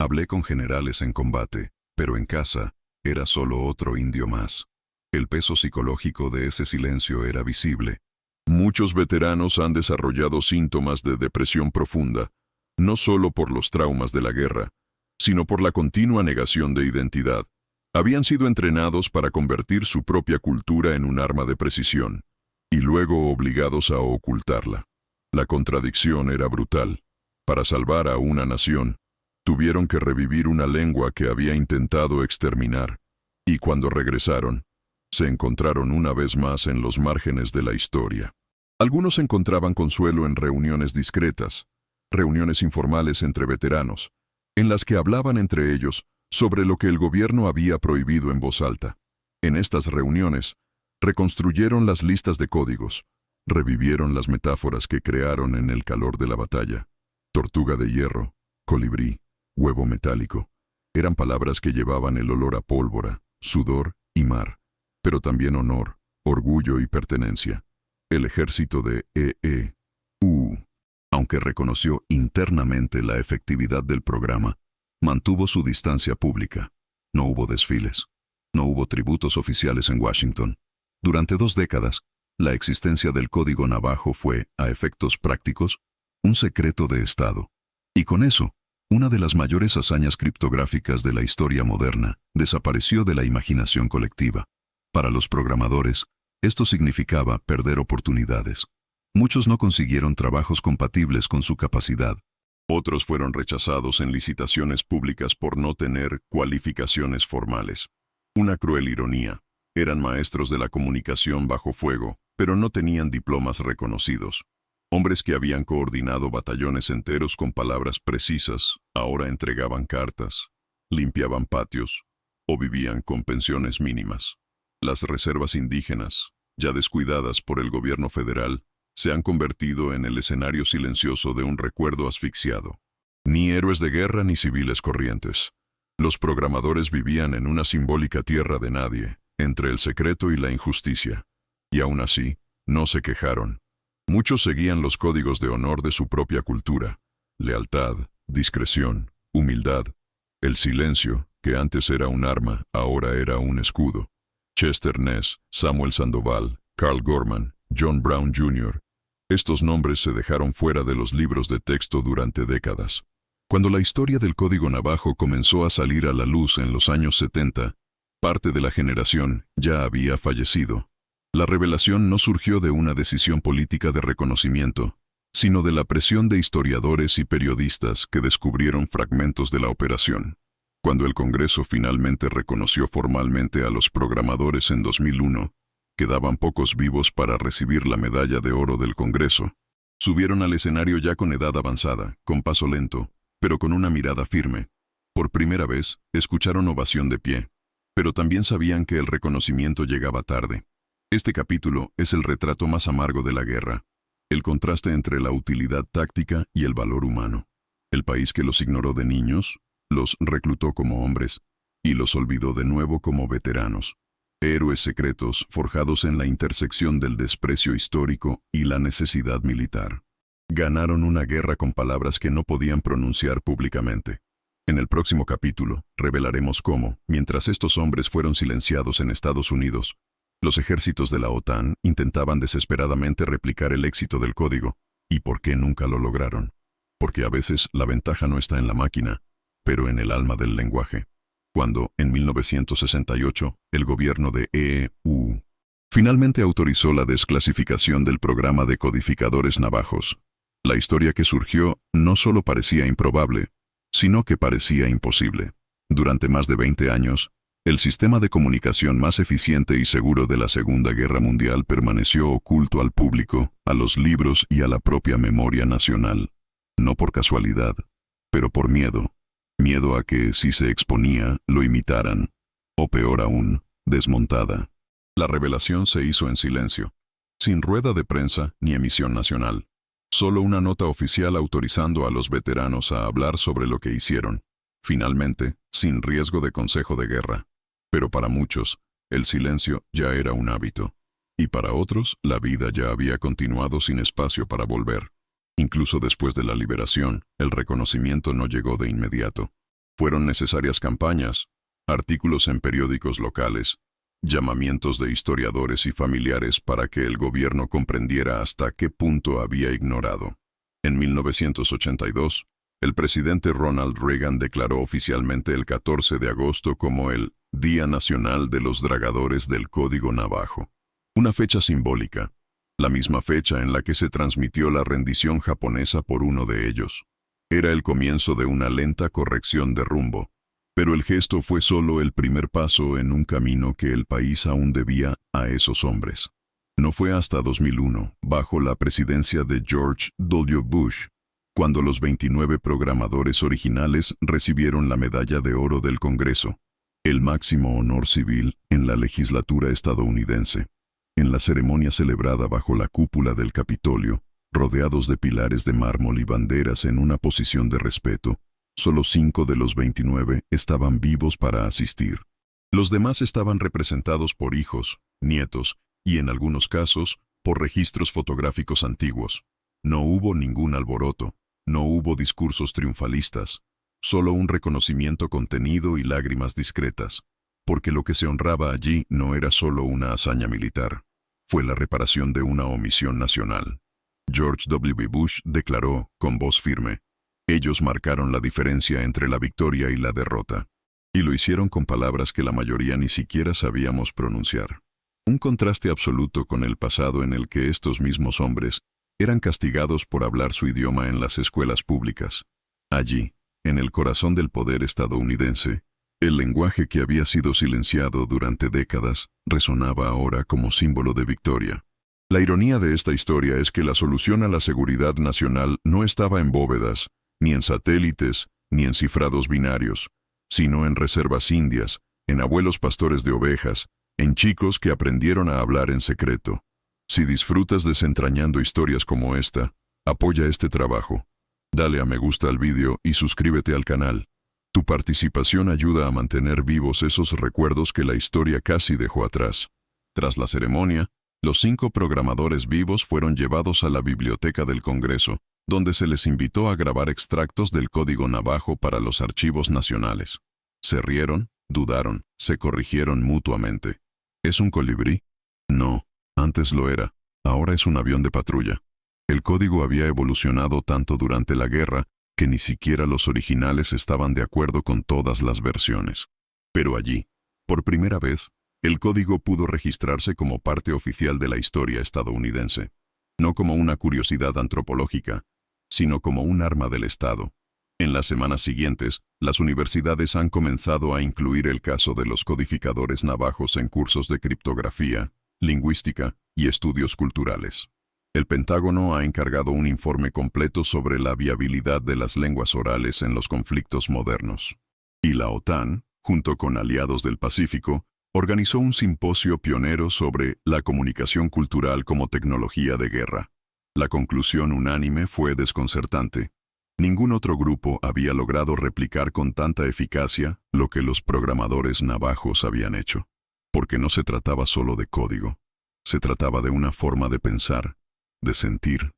hablé con generales en combate, pero en casa, era solo otro indio más. El peso psicológico de ese silencio era visible. Muchos veteranos han desarrollado síntomas de depresión profunda, no solo por los traumas de la guerra, sino por la continua negación de identidad. Habían sido entrenados para convertir su propia cultura en un arma de precisión, y luego obligados a ocultarla. La contradicción era brutal. Para salvar a una nación, tuvieron que revivir una lengua que había intentado exterminar, y cuando regresaron, se encontraron una vez más en los márgenes de la historia. Algunos encontraban consuelo en reuniones discretas, reuniones informales entre veteranos, en las que hablaban entre ellos sobre lo que el gobierno había prohibido en voz alta. En estas reuniones, reconstruyeron las listas de códigos, revivieron las metáforas que crearon en el calor de la batalla. Tortuga de hierro, colibrí, huevo metálico, eran palabras que llevaban el olor a pólvora, sudor y mar, pero también honor, orgullo y pertenencia. El ejército de E.E.U., aunque reconoció internamente la efectividad del programa, mantuvo su distancia pública. No hubo desfiles, no hubo tributos oficiales en Washington. Durante 2 décadas, la existencia del Código Navajo fue, a efectos prácticos, un secreto de Estado. Y con eso, una de las mayores hazañas criptográficas de la historia moderna desapareció de la imaginación colectiva. Para los programadores, esto significaba perder oportunidades. Muchos no consiguieron trabajos compatibles con su capacidad. Otros fueron rechazados en licitaciones públicas por no tener cualificaciones formales. Una cruel ironía. Eran maestros de la comunicación bajo fuego, pero no tenían diplomas reconocidos. Hombres que habían coordinado batallones enteros con palabras precisas, ahora entregaban cartas, limpiaban patios o vivían con pensiones mínimas. Las reservas indígenas, ya descuidadas por el gobierno federal, se han convertido en el escenario silencioso de un recuerdo asfixiado. Ni héroes de guerra ni civiles corrientes. Los programadores vivían en una simbólica tierra de nadie, entre el secreto y la injusticia. Y aún así, no se quejaron. Muchos seguían los códigos de honor de su propia cultura: lealtad, discreción, humildad. El silencio, que antes era un arma, ahora era un escudo. Chester Ness, Samuel Sandoval, Carl Gorman, John Brown Jr. Estos nombres se dejaron fuera de los libros de texto durante décadas. Cuando la historia del Código Navajo comenzó a salir a la luz en los años 70, parte de la generación ya había fallecido. La revelación no surgió de una decisión política de reconocimiento, sino de la presión de historiadores y periodistas que descubrieron fragmentos de la operación. Cuando el Congreso finalmente reconoció formalmente a los programadores en 2001, quedaban pocos vivos para recibir la medalla de oro del Congreso. Subieron al escenario ya con edad avanzada, con paso lento, pero con una mirada firme. Por primera vez, escucharon ovación de pie, pero también sabían que el reconocimiento llegaba tarde. Este capítulo es el retrato más amargo de la guerra, el contraste entre la utilidad táctica y el valor humano. El país que los ignoró de niños, los reclutó como hombres, y los olvidó de nuevo como veteranos. Héroes secretos forjados en la intersección del desprecio histórico y la necesidad militar. Ganaron una guerra con palabras que no podían pronunciar públicamente. En el próximo capítulo, revelaremos cómo, mientras estos hombres fueron silenciados en Estados Unidos, los ejércitos de la OTAN intentaban desesperadamente replicar el éxito del código. ¿Y por qué nunca lo lograron? Porque a veces la ventaja no está en la máquina, pero en el alma del lenguaje. Cuando, en 1968, el gobierno de E.U. finalmente autorizó la desclasificación del programa de codificadores navajos, La historia que surgió no solo parecía improbable, sino que parecía imposible. Durante más de 20 años, el sistema de comunicación más eficiente y seguro de la Segunda Guerra Mundial permaneció oculto al público, a los libros y a la propia memoria nacional. No por casualidad, pero por miedo. Miedo a que, si se exponía, lo imitaran. O peor aún, desmontada. La revelación se hizo en silencio, sin rueda de prensa ni emisión nacional. Solo una nota oficial autorizando a los veteranos a hablar sobre lo que hicieron. Finalmente, sin riesgo de consejo de guerra. Pero para muchos, el silencio ya era un hábito. Y para otros, la vida ya había continuado sin espacio para volver. Incluso después de la liberación, el reconocimiento no llegó de inmediato. Fueron necesarias campañas, artículos en periódicos locales, llamamientos de historiadores y familiares para que el gobierno comprendiera hasta qué punto había ignorado. En 1982, el presidente Ronald Reagan declaró oficialmente el 14 de agosto como el Día Nacional de los Dragadores del Código Navajo. Una fecha simbólica, la misma fecha en la que se transmitió la rendición japonesa por uno de ellos. Era el comienzo de una lenta corrección de rumbo, pero el gesto fue solo el primer paso en un camino que el país aún debía a esos hombres. No fue hasta 2001, bajo la presidencia de George W. Bush, cuando los 29 programadores originales recibieron la Medalla de Oro del Congreso, el máximo honor civil en la legislatura estadounidense. En la ceremonia celebrada bajo la cúpula del Capitolio, rodeados de pilares de mármol y banderas en una posición de respeto, solo 5 de los 29 estaban vivos para asistir. Los demás estaban representados por hijos, nietos y, en algunos casos, por registros fotográficos antiguos. No hubo ningún alboroto, no hubo discursos triunfalistas, solo un reconocimiento contenido y lágrimas discretas, porque lo que se honraba allí no era solo una hazaña militar, fue la reparación de una omisión nacional. George W. Bush declaró, con voz firme, ellos marcaron la diferencia entre la victoria y la derrota, y lo hicieron con palabras que la mayoría ni siquiera sabíamos pronunciar. Un contraste absoluto con el pasado en el que estos mismos hombres eran castigados por hablar su idioma en las escuelas públicas. Allí, en el corazón del poder estadounidense, el lenguaje que había sido silenciado durante décadas resonaba ahora como símbolo de victoria. La ironía de esta historia es que la solución a la seguridad nacional no estaba en bóvedas, ni en satélites, ni en cifrados binarios, sino en reservas indias, en abuelos pastores de ovejas, en chicos que aprendieron a hablar en secreto. Si disfrutas desentrañando historias como esta, apoya este trabajo. Dale a me gusta al vídeo y suscríbete al canal. Tu participación ayuda a mantener vivos esos recuerdos que la historia casi dejó atrás. Tras la ceremonia, los 5 programadores vivos fueron llevados a la Biblioteca del Congreso, donde se les invitó a grabar extractos del Código Navajo para los archivos nacionales. Se rieron, dudaron, se corrigieron mutuamente. ¿Es un colibrí? No, antes lo era, ahora es un avión de patrulla. El código había evolucionado tanto durante la guerra que ni siquiera los originales estaban de acuerdo con todas las versiones. Pero allí, por primera vez, el código pudo registrarse como parte oficial de la historia estadounidense, no como una curiosidad antropológica, sino como un arma del Estado. En las semanas siguientes, las universidades han comenzado a incluir el caso de los codificadores navajos en cursos de criptografía, lingüística y estudios culturales. El Pentágono ha encargado un informe completo sobre la viabilidad de las lenguas orales en los conflictos modernos. Y la OTAN, junto con aliados del Pacífico, organizó un simposio pionero sobre la comunicación cultural como tecnología de guerra. La conclusión unánime fue desconcertante. Ningún otro grupo había logrado replicar con tanta eficacia lo que los programadores navajos habían hecho. Porque no se trataba solo de código. Se trataba de una forma de pensar, de sentir,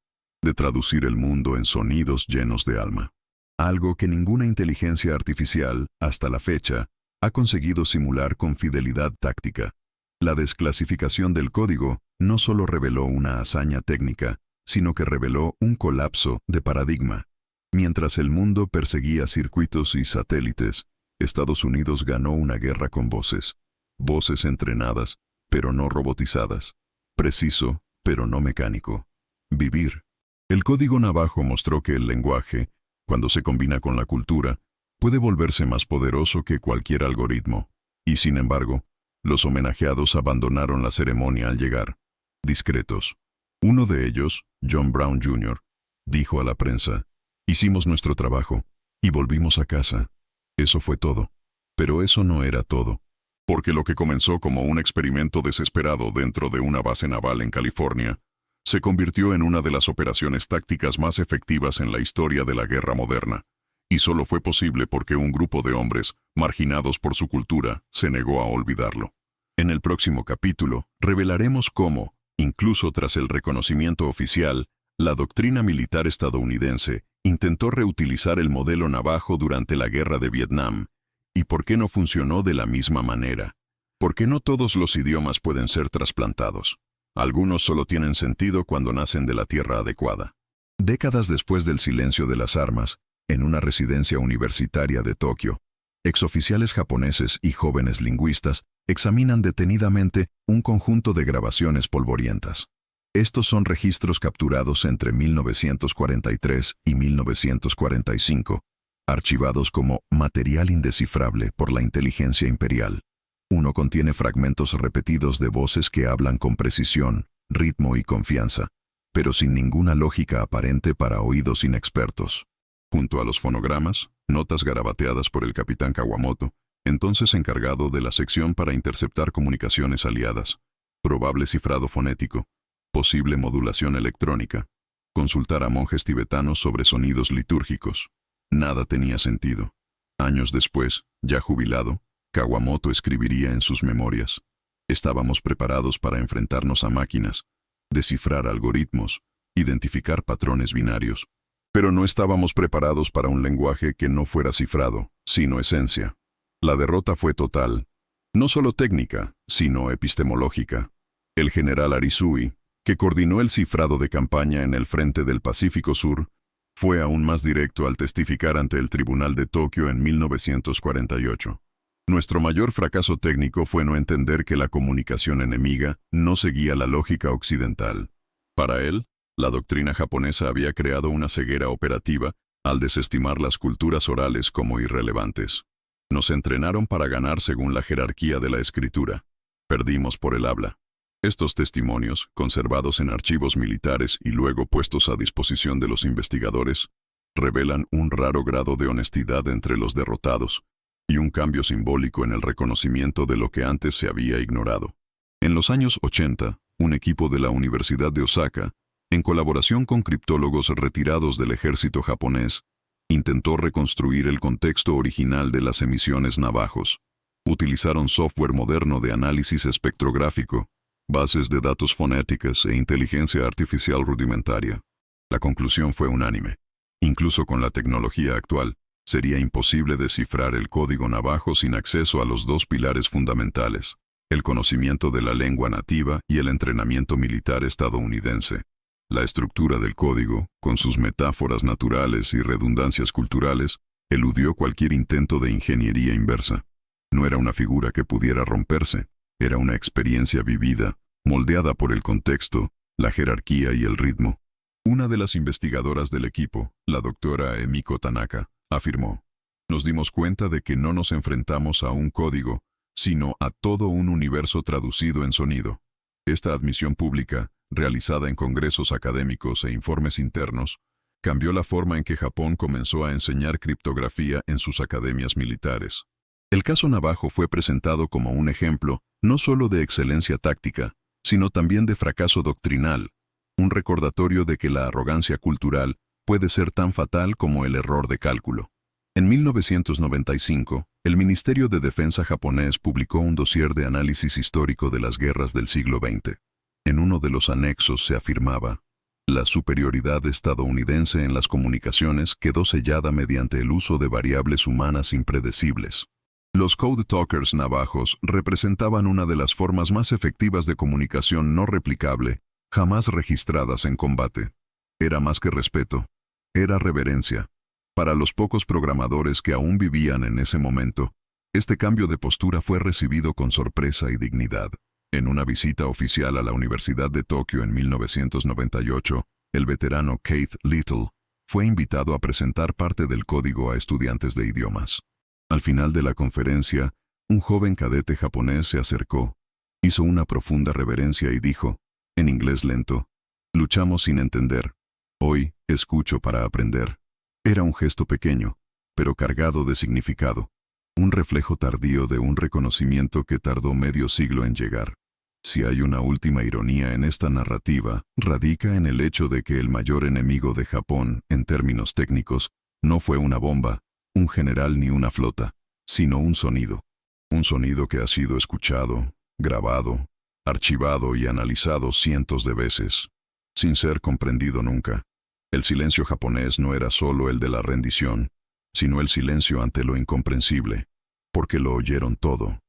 de traducir el mundo en sonidos llenos de alma. Algo que ninguna inteligencia artificial, hasta la fecha, ha conseguido simular con fidelidad táctica. La desclasificación del código no solo reveló una hazaña técnica, sino que reveló un colapso de paradigma. Mientras el mundo perseguía circuitos y satélites, Estados Unidos ganó una guerra con voces. Voces entrenadas, pero no robotizadas. Preciso, pero no mecánico. Vivir. El código navajo mostró que el lenguaje, cuando se combina con la cultura, puede volverse más poderoso que cualquier algoritmo, y sin embargo, los homenajeados abandonaron la ceremonia al llegar, discretos. Uno de ellos, John Brown Jr., dijo a la prensa: «Hicimos nuestro trabajo y volvimos a casa. Eso fue todo». Pero eso no era todo. Porque lo que comenzó como un experimento desesperado dentro de una base naval en California, se convirtió en una de las operaciones tácticas más efectivas en la historia de la guerra moderna, y solo fue posible porque un grupo de hombres, marginados por su cultura, se negó a olvidarlo. En el próximo capítulo, revelaremos cómo, incluso tras el reconocimiento oficial, la doctrina militar estadounidense intentó reutilizar el modelo navajo durante la guerra de Vietnam, y por qué no funcionó de la misma manera. Porque no todos los idiomas pueden ser trasplantados. Algunos solo tienen sentido cuando nacen de la tierra adecuada. Décadas después del silencio de las armas, en una residencia universitaria de Tokio, exoficiales japoneses y jóvenes lingüistas examinan detenidamente un conjunto de grabaciones polvorientas. Estos son registros capturados entre 1943 y 1945, archivados como material indescifrable por la inteligencia imperial. Uno contiene fragmentos repetidos de voces que hablan con precisión, ritmo y confianza, pero sin ninguna lógica aparente para oídos inexpertos. Junto a los fonogramas, notas garabateadas por el capitán Kawamoto, entonces encargado de la sección para interceptar comunicaciones aliadas, probable cifrado fonético, posible modulación electrónica, consultar a monjes tibetanos sobre sonidos litúrgicos. Nada tenía sentido. Años después, ya jubilado, Kawamoto escribiría en sus memorias: «Estábamos preparados para enfrentarnos a máquinas, descifrar algoritmos, identificar patrones binarios, pero no estábamos preparados para un lenguaje que no fuera cifrado, sino esencia». La derrota fue total, no solo técnica, sino epistemológica. El general Arizui, que coordinó el cifrado de campaña en el frente del Pacífico Sur, fue aún más directo al testificar ante el Tribunal de Tokio en 1948. «Nuestro mayor fracaso técnico fue no entender que la comunicación enemiga no seguía la lógica occidental». Para él, la doctrina japonesa había creado una ceguera operativa al desestimar las culturas orales como irrelevantes. «Nos entrenaron para ganar según la jerarquía de la escritura. Perdimos por el habla». Estos testimonios, conservados en archivos militares y luego puestos a disposición de los investigadores, revelan un raro grado de honestidad entre los derrotados y un cambio simbólico en el reconocimiento de lo que antes se había ignorado. En los años 80, un equipo de la Universidad de Osaka, en colaboración con criptólogos retirados del ejército japonés, intentó reconstruir el contexto original de las emisiones navajos. Utilizaron software moderno de análisis espectrográfico, bases de datos fonéticas e inteligencia artificial rudimentaria. La conclusión fue unánime. Incluso con la tecnología actual, sería imposible descifrar el código navajo sin acceso a los dos pilares fundamentales: el conocimiento de la lengua nativa y el entrenamiento militar estadounidense. La estructura del código, con sus metáforas naturales y redundancias culturales, eludió cualquier intento de ingeniería inversa. No era una figura que pudiera romperse, era una experiencia vivida, moldeada por el contexto, la jerarquía y el ritmo. Una de las investigadoras del equipo, la doctora Emiko Tanaka, afirmó: «Nos dimos cuenta de que no nos enfrentamos a un código, sino a todo un universo traducido en sonido». Esta admisión pública, realizada en congresos académicos e informes internos, cambió la forma en que Japón comenzó a enseñar criptografía en sus academias militares. El caso navajo fue presentado como un ejemplo no solo de excelencia táctica, sino también de fracaso doctrinal, un recordatorio de que la arrogancia cultural puede ser tan fatal como el error de cálculo. En 1995, el Ministerio de Defensa japonés publicó un dossier de análisis histórico de las guerras del siglo XX. En uno de los anexos se afirmaba: «La superioridad estadounidense en las comunicaciones quedó sellada mediante el uso de variables humanas impredecibles». Los Code Talkers navajos representaban una de las formas más efectivas de comunicación no replicable jamás registradas en combate. Era más que respeto, era reverencia. Para los pocos programadores que aún vivían en ese momento, este cambio de postura fue recibido con sorpresa y dignidad. En una visita oficial a la Universidad de Tokio en 1998, El veterano Keith Little fue invitado a presentar parte del código a estudiantes de idiomas. Al final de la conferencia, un joven cadete japonés se acercó, hizo una profunda reverencia y dijo, en inglés lento, «Luchamos sin entender. Hoy escucho para aprender». Era un gesto pequeño, pero cargado de significado, un reflejo tardío de un reconocimiento que tardó medio siglo en llegar. Si hay una última ironía en esta narrativa, radica en el hecho de que el mayor enemigo de Japón, en términos técnicos, no fue una bomba, un general ni una flota, sino un sonido. Un sonido que ha sido escuchado, grabado, archivado y analizado cientos de veces, sin ser comprendido nunca. El silencio japonés no era solo el de la rendición, sino el silencio ante lo incomprensible, porque lo oyeron todo.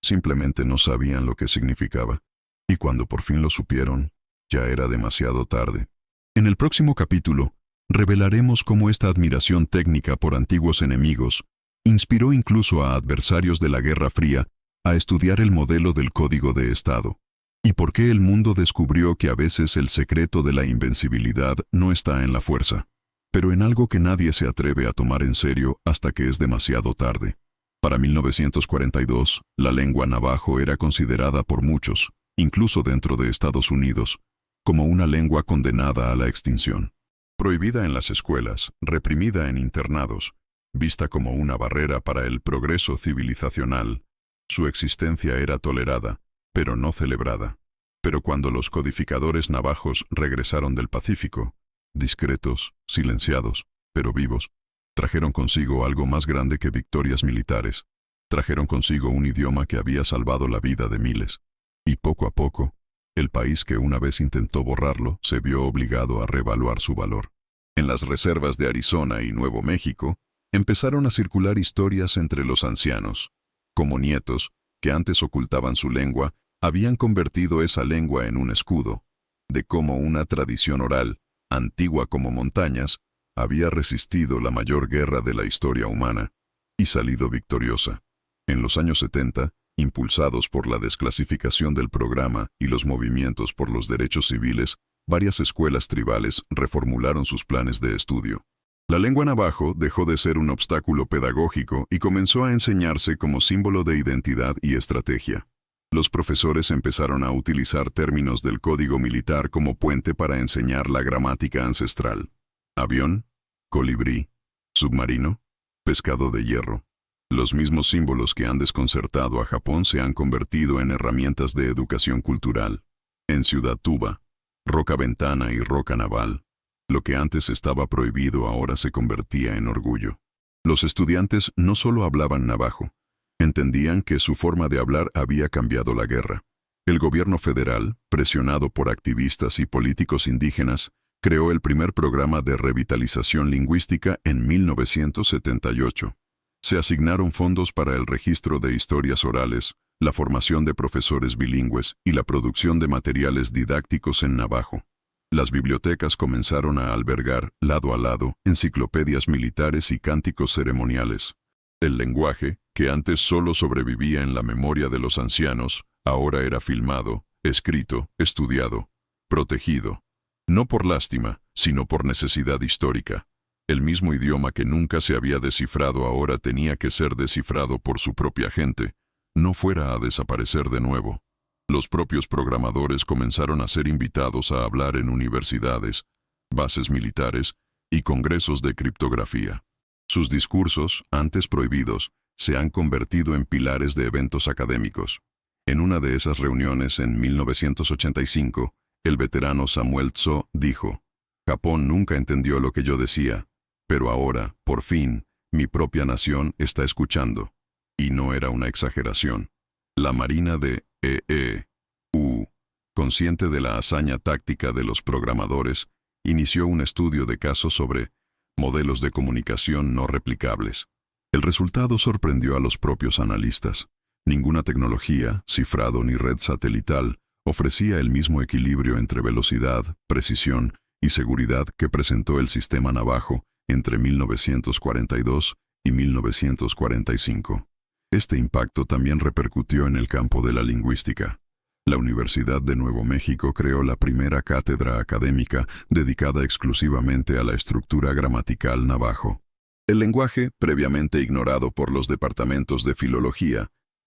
Simplemente no sabían lo que significaba. Y cuando por fin lo supieron, ya era demasiado tarde. En el próximo capítulo, revelaremos cómo esta admiración técnica por antiguos enemigos inspiró incluso a adversarios de la Guerra Fría a estudiar el modelo del código de Estado, y por qué el mundo descubrió que a veces el secreto de la invencibilidad no está en la fuerza, pero en algo que nadie se atreve a tomar en serio hasta que es demasiado tarde. Para 1942, la lengua navajo era considerada por muchos, incluso dentro de Estados Unidos, como una lengua condenada a la extinción. Prohibida en las escuelas, reprimida en internados, vista como una barrera para el progreso civilizacional, su existencia era tolerada, pero no celebrada. Pero cuando los codificadores navajos regresaron del Pacífico, discretos, silenciados, pero vivos, trajeron consigo algo más grande que victorias militares. Trajeron consigo un idioma que había salvado la vida de miles. Y poco a poco, el país que una vez intentó borrarlo se vio obligado a reevaluar su valor. En las reservas de Arizona y Nuevo México, empezaron a circular historias entre los ancianos, como nietos, que antes ocultaban su lengua, habían convertido esa lengua en un escudo, de cómo una tradición oral, antigua como montañas, había resistido la mayor guerra de la historia humana y salido victoriosa. En los años 70, impulsados por la desclasificación del programa y los movimientos por los derechos civiles, varias escuelas tribales reformularon sus planes de estudio. La lengua navajo dejó de ser un obstáculo pedagógico y comenzó a enseñarse como símbolo de identidad y estrategia. Los profesores empezaron a utilizar términos del código militar como puente para enseñar la gramática ancestral. Avión, colibrí, submarino, pescado de hierro. Los mismos símbolos que han desconcertado a Japón se han convertido en herramientas de educación cultural. En Ciudad Tuba, Roca Ventana y Roca Naval, lo que antes estaba prohibido ahora se convertía en orgullo. Los estudiantes no solo hablaban navajo, entendían que su forma de hablar había cambiado la guerra. El gobierno federal, presionado por activistas y políticos indígenas, creó el primer programa de revitalización lingüística en 1978. Se asignaron fondos para el registro de historias orales, la formación de profesores bilingües y la producción de materiales didácticos en navajo. Las bibliotecas comenzaron a albergar, lado a lado, enciclopedias militares y cánticos ceremoniales. El lenguaje, que antes solo sobrevivía en la memoria de los ancianos, ahora era filmado, escrito, estudiado, protegido. No por lástima, sino por necesidad histórica. El mismo idioma que nunca se había descifrado ahora tenía que ser descifrado por su propia gente, no fuera a desaparecer de nuevo. Los propios programadores comenzaron a ser invitados a hablar en universidades, bases militares y congresos de criptografía. Sus discursos, antes prohibidos, se han convertido en pilares de eventos académicos. En una de esas reuniones en 1985, el veterano Samuel Tso dijo, «Japón nunca entendió lo que yo decía, pero ahora, por fin, mi propia nación está escuchando». Y no era una exageración. La Marina de EEU, consciente de la hazaña táctica de los programadores, inició un estudio de caso sobre modelos de comunicación no replicables. El resultado sorprendió a los propios analistas. Ninguna tecnología, cifrado ni red satelital ofrecía el mismo equilibrio entre velocidad, precisión y seguridad que presentó el sistema navajo entre 1942 y 1945. Este impacto también repercutió en el campo de la lingüística. La Universidad de Nuevo México creó la primera cátedra académica dedicada exclusivamente a la estructura gramatical navajo. El lenguaje, previamente ignorado por los departamentos de filología,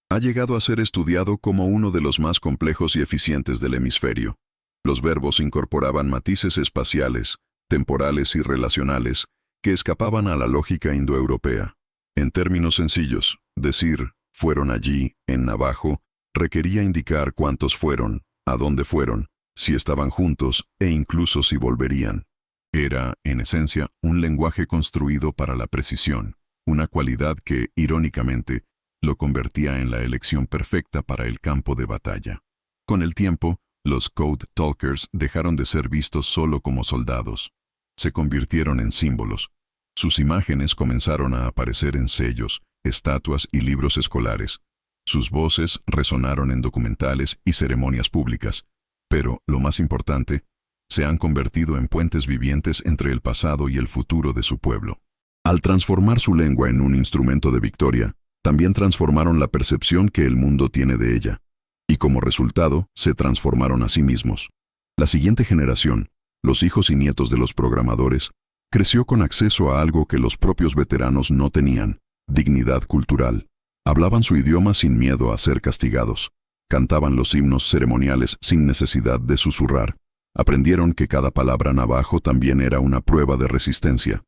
ha llegado a ser estudiado como uno de los más complejos y eficientes del hemisferio. Los verbos incorporaban matices espaciales, temporales y relacionales que escapaban a la lógica indoeuropea. En términos sencillos, decir «fueron allí», en navajo, requería indicar cuántos fueron, a dónde fueron, si estaban juntos e incluso si volverían. Era, en esencia, un lenguaje construido para la precisión, una cualidad que, irónicamente, lo convertía en la elección perfecta para el campo de batalla. Con el tiempo, los Code Talkers dejaron de ser vistos solo como soldados. Se convirtieron en símbolos. Sus imágenes comenzaron a aparecer en sellos, estatuas y libros escolares. Sus voces resonaron en documentales y ceremonias públicas, pero, lo más importante, se han convertido en puentes vivientes entre el pasado y el futuro de su pueblo. Al transformar su lengua en un instrumento de victoria, también transformaron la percepción que el mundo tiene de ella, y como resultado, se transformaron a sí mismos. La siguiente generación, los hijos y nietos de los programadores, creció con acceso a algo que los propios veteranos no tenían: dignidad cultural. Hablaban su idioma sin miedo a ser castigados. Cantaban los himnos ceremoniales sin necesidad de susurrar. Aprendieron que cada palabra navajo también era una prueba de resistencia.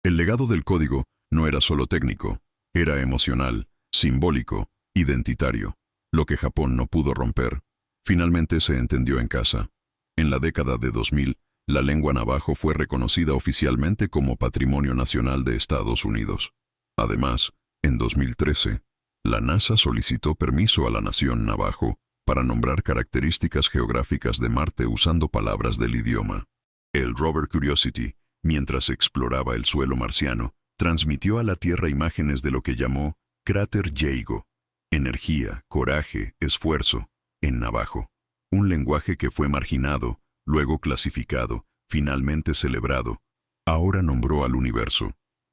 El legado del código no era solo técnico, era emocional, simbólico, identitario. Lo que Japón no pudo romper, finalmente se entendió en casa. En la década de 2000, la lengua navajo fue reconocida oficialmente como Patrimonio Nacional de Estados Unidos. Además, en 2013, la NASA solicitó permiso a la nación navajo para nombrar características geográficas de Marte usando palabras del idioma. El rover Curiosity, mientras exploraba el suelo marciano, transmitió a la Tierra imágenes de lo que llamó cráter Yeigo, energía, coraje, esfuerzo, en navajo. Un lenguaje que fue marginado, luego clasificado, finalmente celebrado. Ahora nombró al universo.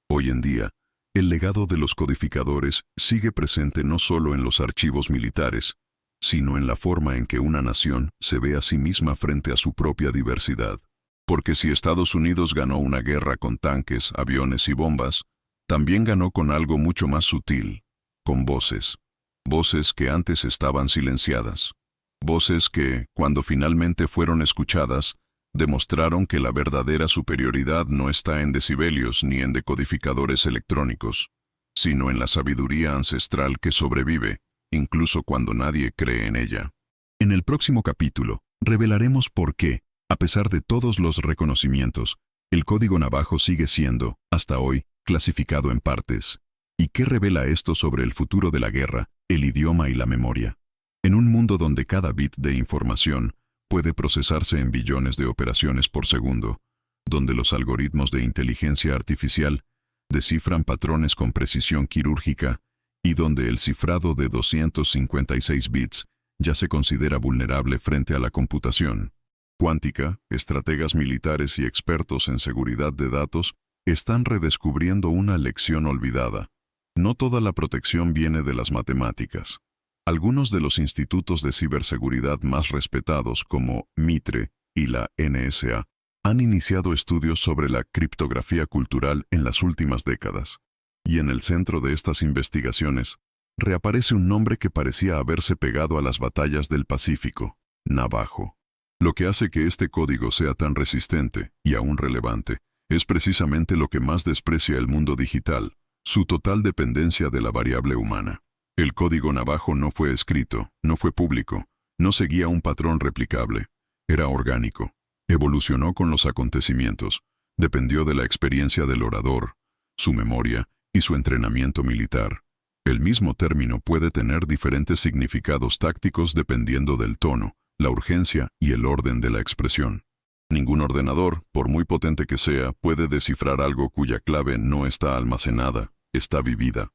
Hoy en día, el legado de los codificadores sigue presente no solo en los archivos militares, sino en la forma en que una nación se ve a sí misma frente a su propia diversidad. Porque si Estados Unidos ganó una guerra con tanques, aviones y bombas, también ganó con algo mucho más sutil, con voces. Voces que antes estaban silenciadas. Voces que, cuando finalmente fueron escuchadas, demostraron que la verdadera superioridad no está en decibelios ni en decodificadores electrónicos, sino en la sabiduría ancestral que sobrevive, incluso cuando nadie cree en ella. En el próximo capítulo, revelaremos por qué, a pesar de todos los reconocimientos, el código navajo sigue siendo, hasta hoy, clasificado en partes. ¿Y qué revela esto sobre el futuro de la guerra, el idioma y la memoria? En un mundo donde cada bit de información puede procesarse en billones de operaciones por segundo, donde los algoritmos de inteligencia artificial descifran patrones con precisión quirúrgica y donde el cifrado de 256 bits ya se considera vulnerable frente a la computación cuántica, estrategas militares y expertos en seguridad de datos están redescubriendo una lección olvidada. No toda la protección viene de las matemáticas. Algunos de los institutos de ciberseguridad más respetados, como MITRE y la NSA, han iniciado estudios sobre la criptografía cultural en las últimas décadas. Y en el centro de estas investigaciones, reaparece un nombre que parecía haberse pegado a las batallas del Pacífico: navajo. Lo que hace que este código sea tan resistente y aún relevante es precisamente lo que más desprecia el mundo digital: su total dependencia de la variable humana. El código navajo no fue escrito, no fue público, no seguía un patrón replicable. Era orgánico. Evolucionó con los acontecimientos. Dependió de la experiencia del orador, su memoria y su entrenamiento militar. El mismo término puede tener diferentes significados tácticos dependiendo del tono, la urgencia y el orden de la expresión. Ningún ordenador, por muy potente que sea, puede descifrar algo cuya clave no está almacenada, está vivida.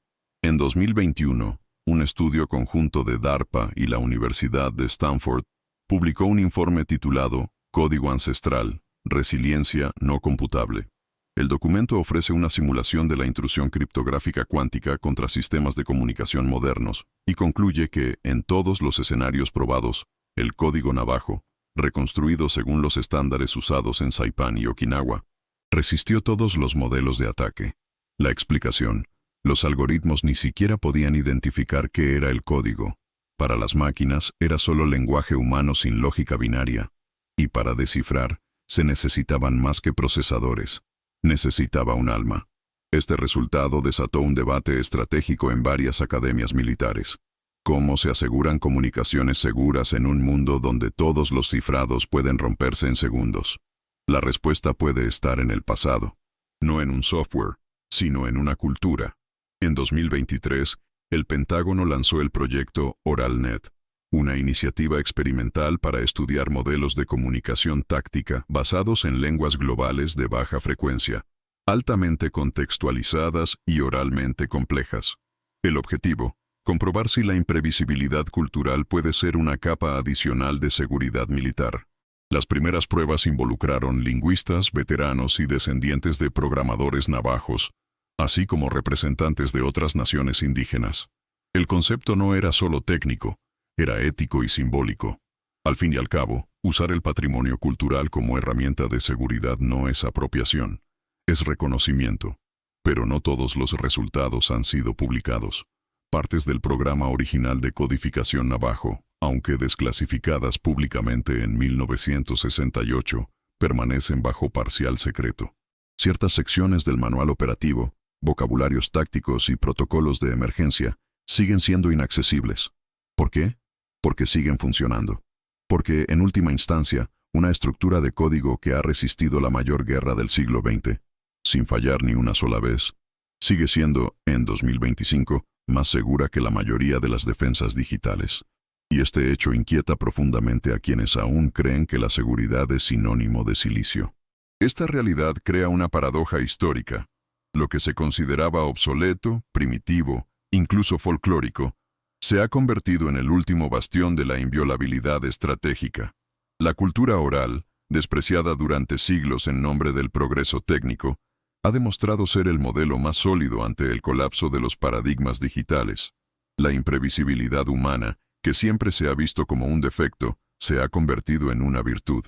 En 2021, un estudio conjunto de DARPA y la Universidad de Stanford publicó un informe titulado Código Ancestral, Resiliencia no computable. El documento ofrece una simulación de la intrusión criptográfica cuántica contra sistemas de comunicación modernos y concluye que, en todos los escenarios probados, el código navajo, reconstruido según los estándares usados en Saipan y Okinawa, resistió todos los modelos de ataque. La explicación: los algoritmos ni siquiera podían identificar qué era el código. Para las máquinas era solo lenguaje humano sin lógica binaria. Y para descifrar, se necesitaban más que procesadores. Necesitaba un alma. Este resultado desató un debate estratégico en varias academias militares. ¿Cómo se aseguran comunicaciones seguras en un mundo donde todos los cifrados pueden romperse en segundos? La respuesta puede estar en el pasado. No en un software, sino en una cultura. En 2023, el Pentágono lanzó el proyecto OralNet, una iniciativa experimental para estudiar modelos de comunicación táctica basados en lenguas globales de baja frecuencia, altamente contextualizadas y oralmente complejas. El objetivo: comprobar si la imprevisibilidad cultural puede ser una capa adicional de seguridad militar. Las primeras pruebas involucraron lingüistas, veteranos y descendientes de programadores navajos, así como representantes de otras naciones indígenas. El concepto no era solo técnico, era ético y simbólico. Al fin y al cabo, usar el patrimonio cultural como herramienta de seguridad no es apropiación, es reconocimiento. Pero no todos los resultados han sido publicados. Partes del programa original de codificación navajo, aunque desclasificadas públicamente en 1968, permanecen bajo parcial secreto. Ciertas secciones del manual operativo, vocabularios tácticos y protocolos de emergencia siguen siendo inaccesibles. ¿Por qué? Porque siguen funcionando. Porque, en última instancia, una estructura de código que ha resistido la mayor guerra del siglo XX, sin fallar ni una sola vez, sigue siendo, en 2025, más segura que la mayoría de las defensas digitales. Y este hecho inquieta profundamente a quienes aún creen que la seguridad es sinónimo de silicio. Esta realidad crea una paradoja histórica. Lo que se consideraba obsoleto, primitivo, incluso folclórico, se ha convertido en el último bastión de la inviolabilidad estratégica. La cultura oral, despreciada durante siglos en nombre del progreso técnico, ha demostrado ser el modelo más sólido ante el colapso de los paradigmas digitales. La imprevisibilidad humana, que siempre se ha visto como un defecto, se ha convertido en una virtud.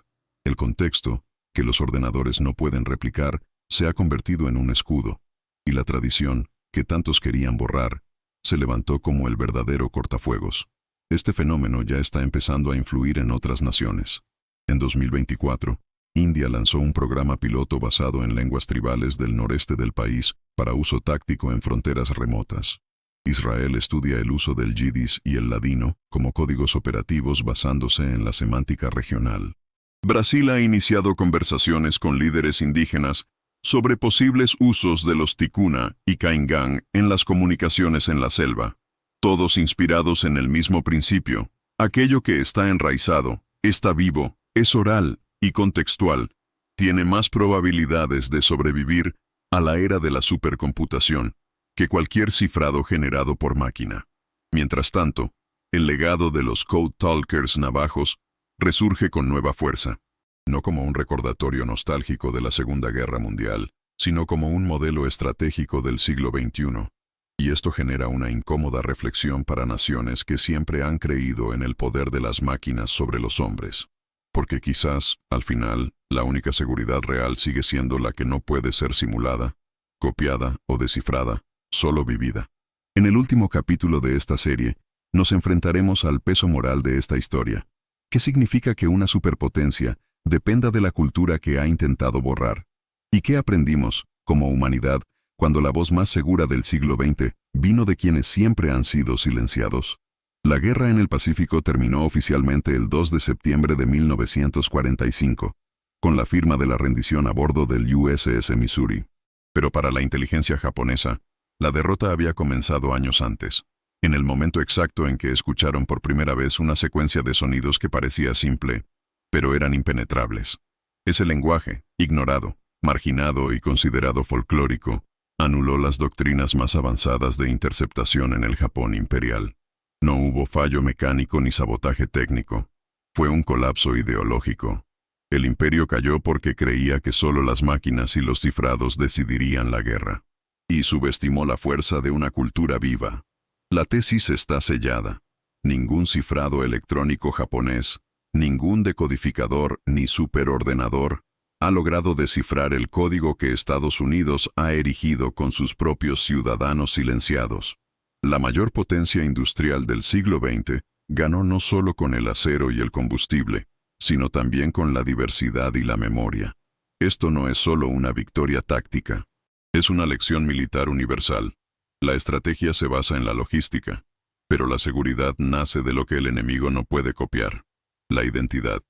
El contexto, que los ordenadores no pueden replicar, se ha convertido en un escudo. Y la tradición, que tantos querían borrar, se levantó como el verdadero cortafuegos. Este fenómeno ya está empezando a influir en otras naciones. En 2024, India lanzó un programa piloto basado en lenguas tribales del noreste del país para uso táctico en fronteras remotas. Israel estudia el uso del yidis y el ladino como códigos operativos basándose en la semántica regional. Brasil ha iniciado conversaciones con líderes indígenas sobre posibles usos de los ticuna y caingang en las comunicaciones en la selva, todos inspirados en el mismo principio: aquello que está enraizado, está vivo, es oral y contextual, tiene más probabilidades de sobrevivir a la era de la supercomputación que cualquier cifrado generado por máquina. Mientras tanto, el legado de los Code Talkers navajos resurge con nueva fuerza, no como un recordatorio nostálgico de la Segunda Guerra Mundial, sino como un modelo estratégico del siglo XXI. Y esto genera una incómoda reflexión para naciones que siempre han creído en el poder de las máquinas sobre los hombres. Porque quizás, al final, la única seguridad real sigue siendo la que no puede ser simulada, copiada o descifrada, solo vivida. En el último capítulo de esta serie, nos enfrentaremos al peso moral de esta historia. ¿Qué significa que una superpotencia dependa de la cultura que ha intentado borrar? ¿Y qué aprendimos, como humanidad, cuando la voz más segura del siglo XX vino de quienes siempre han sido silenciados? La guerra en el Pacífico terminó oficialmente el 2 de septiembre de 1945, con la firma de la rendición a bordo del USS Missouri. Pero para la inteligencia japonesa, la derrota había comenzado años antes, en el momento exacto en que escucharon por primera vez una secuencia de sonidos que parecía simple, pero eran impenetrables. Ese lenguaje, ignorado, marginado y considerado folclórico, anuló las doctrinas más avanzadas de interceptación en el Japón imperial. No hubo fallo mecánico ni sabotaje técnico. Fue un colapso ideológico. El imperio cayó porque creía que solo las máquinas y los cifrados decidirían la guerra. Y subestimó la fuerza de una cultura viva. La tesis está sellada. Ningún cifrado electrónico japonés, ningún decodificador ni superordenador ha logrado descifrar el código que Estados Unidos ha erigido con sus propios ciudadanos silenciados. La mayor potencia industrial del siglo XX ganó no solo con el acero y el combustible, sino también con la diversidad y la memoria. Esto no es solo una victoria táctica, es una lección militar universal. La estrategia se basa en la logística, pero la seguridad nace de lo que el enemigo no puede copiar: la identidad.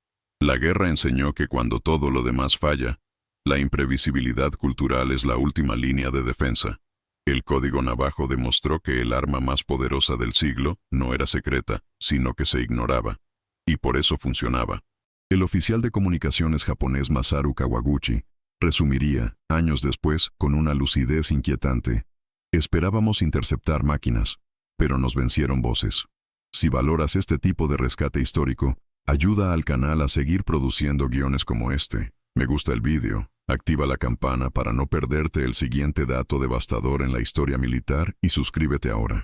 La guerra enseñó que cuando todo lo demás falla, la imprevisibilidad cultural es la última línea de defensa. El código navajo demostró que el arma más poderosa del siglo no era secreta, sino que se ignoraba. Y por eso funcionaba. El oficial de comunicaciones japonés Masaru Kawaguchi resumiría, años después, con una lucidez inquietante: esperábamos interceptar máquinas, pero nos vencieron voces. Si valoras este tipo de rescate histórico, ayuda al canal a seguir produciendo guiones como este. Me gusta el vídeo, activa la campana para no perderte el siguiente dato devastador en la historia militar y suscríbete ahora.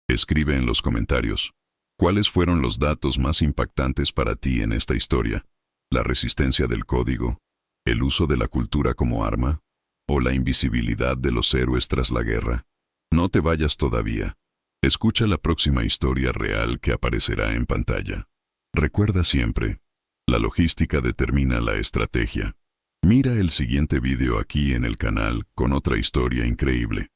Escribe en los comentarios: ¿cuáles fueron los datos más impactantes para ti en esta historia? ¿La resistencia del código? ¿El uso de la cultura como arma? ¿O la invisibilidad de los héroes tras la guerra? No te vayas todavía. Escucha la próxima historia real que aparecerá en pantalla. Recuerda siempre, la logística determina la estrategia. Mira el siguiente video aquí en el canal con otra historia increíble.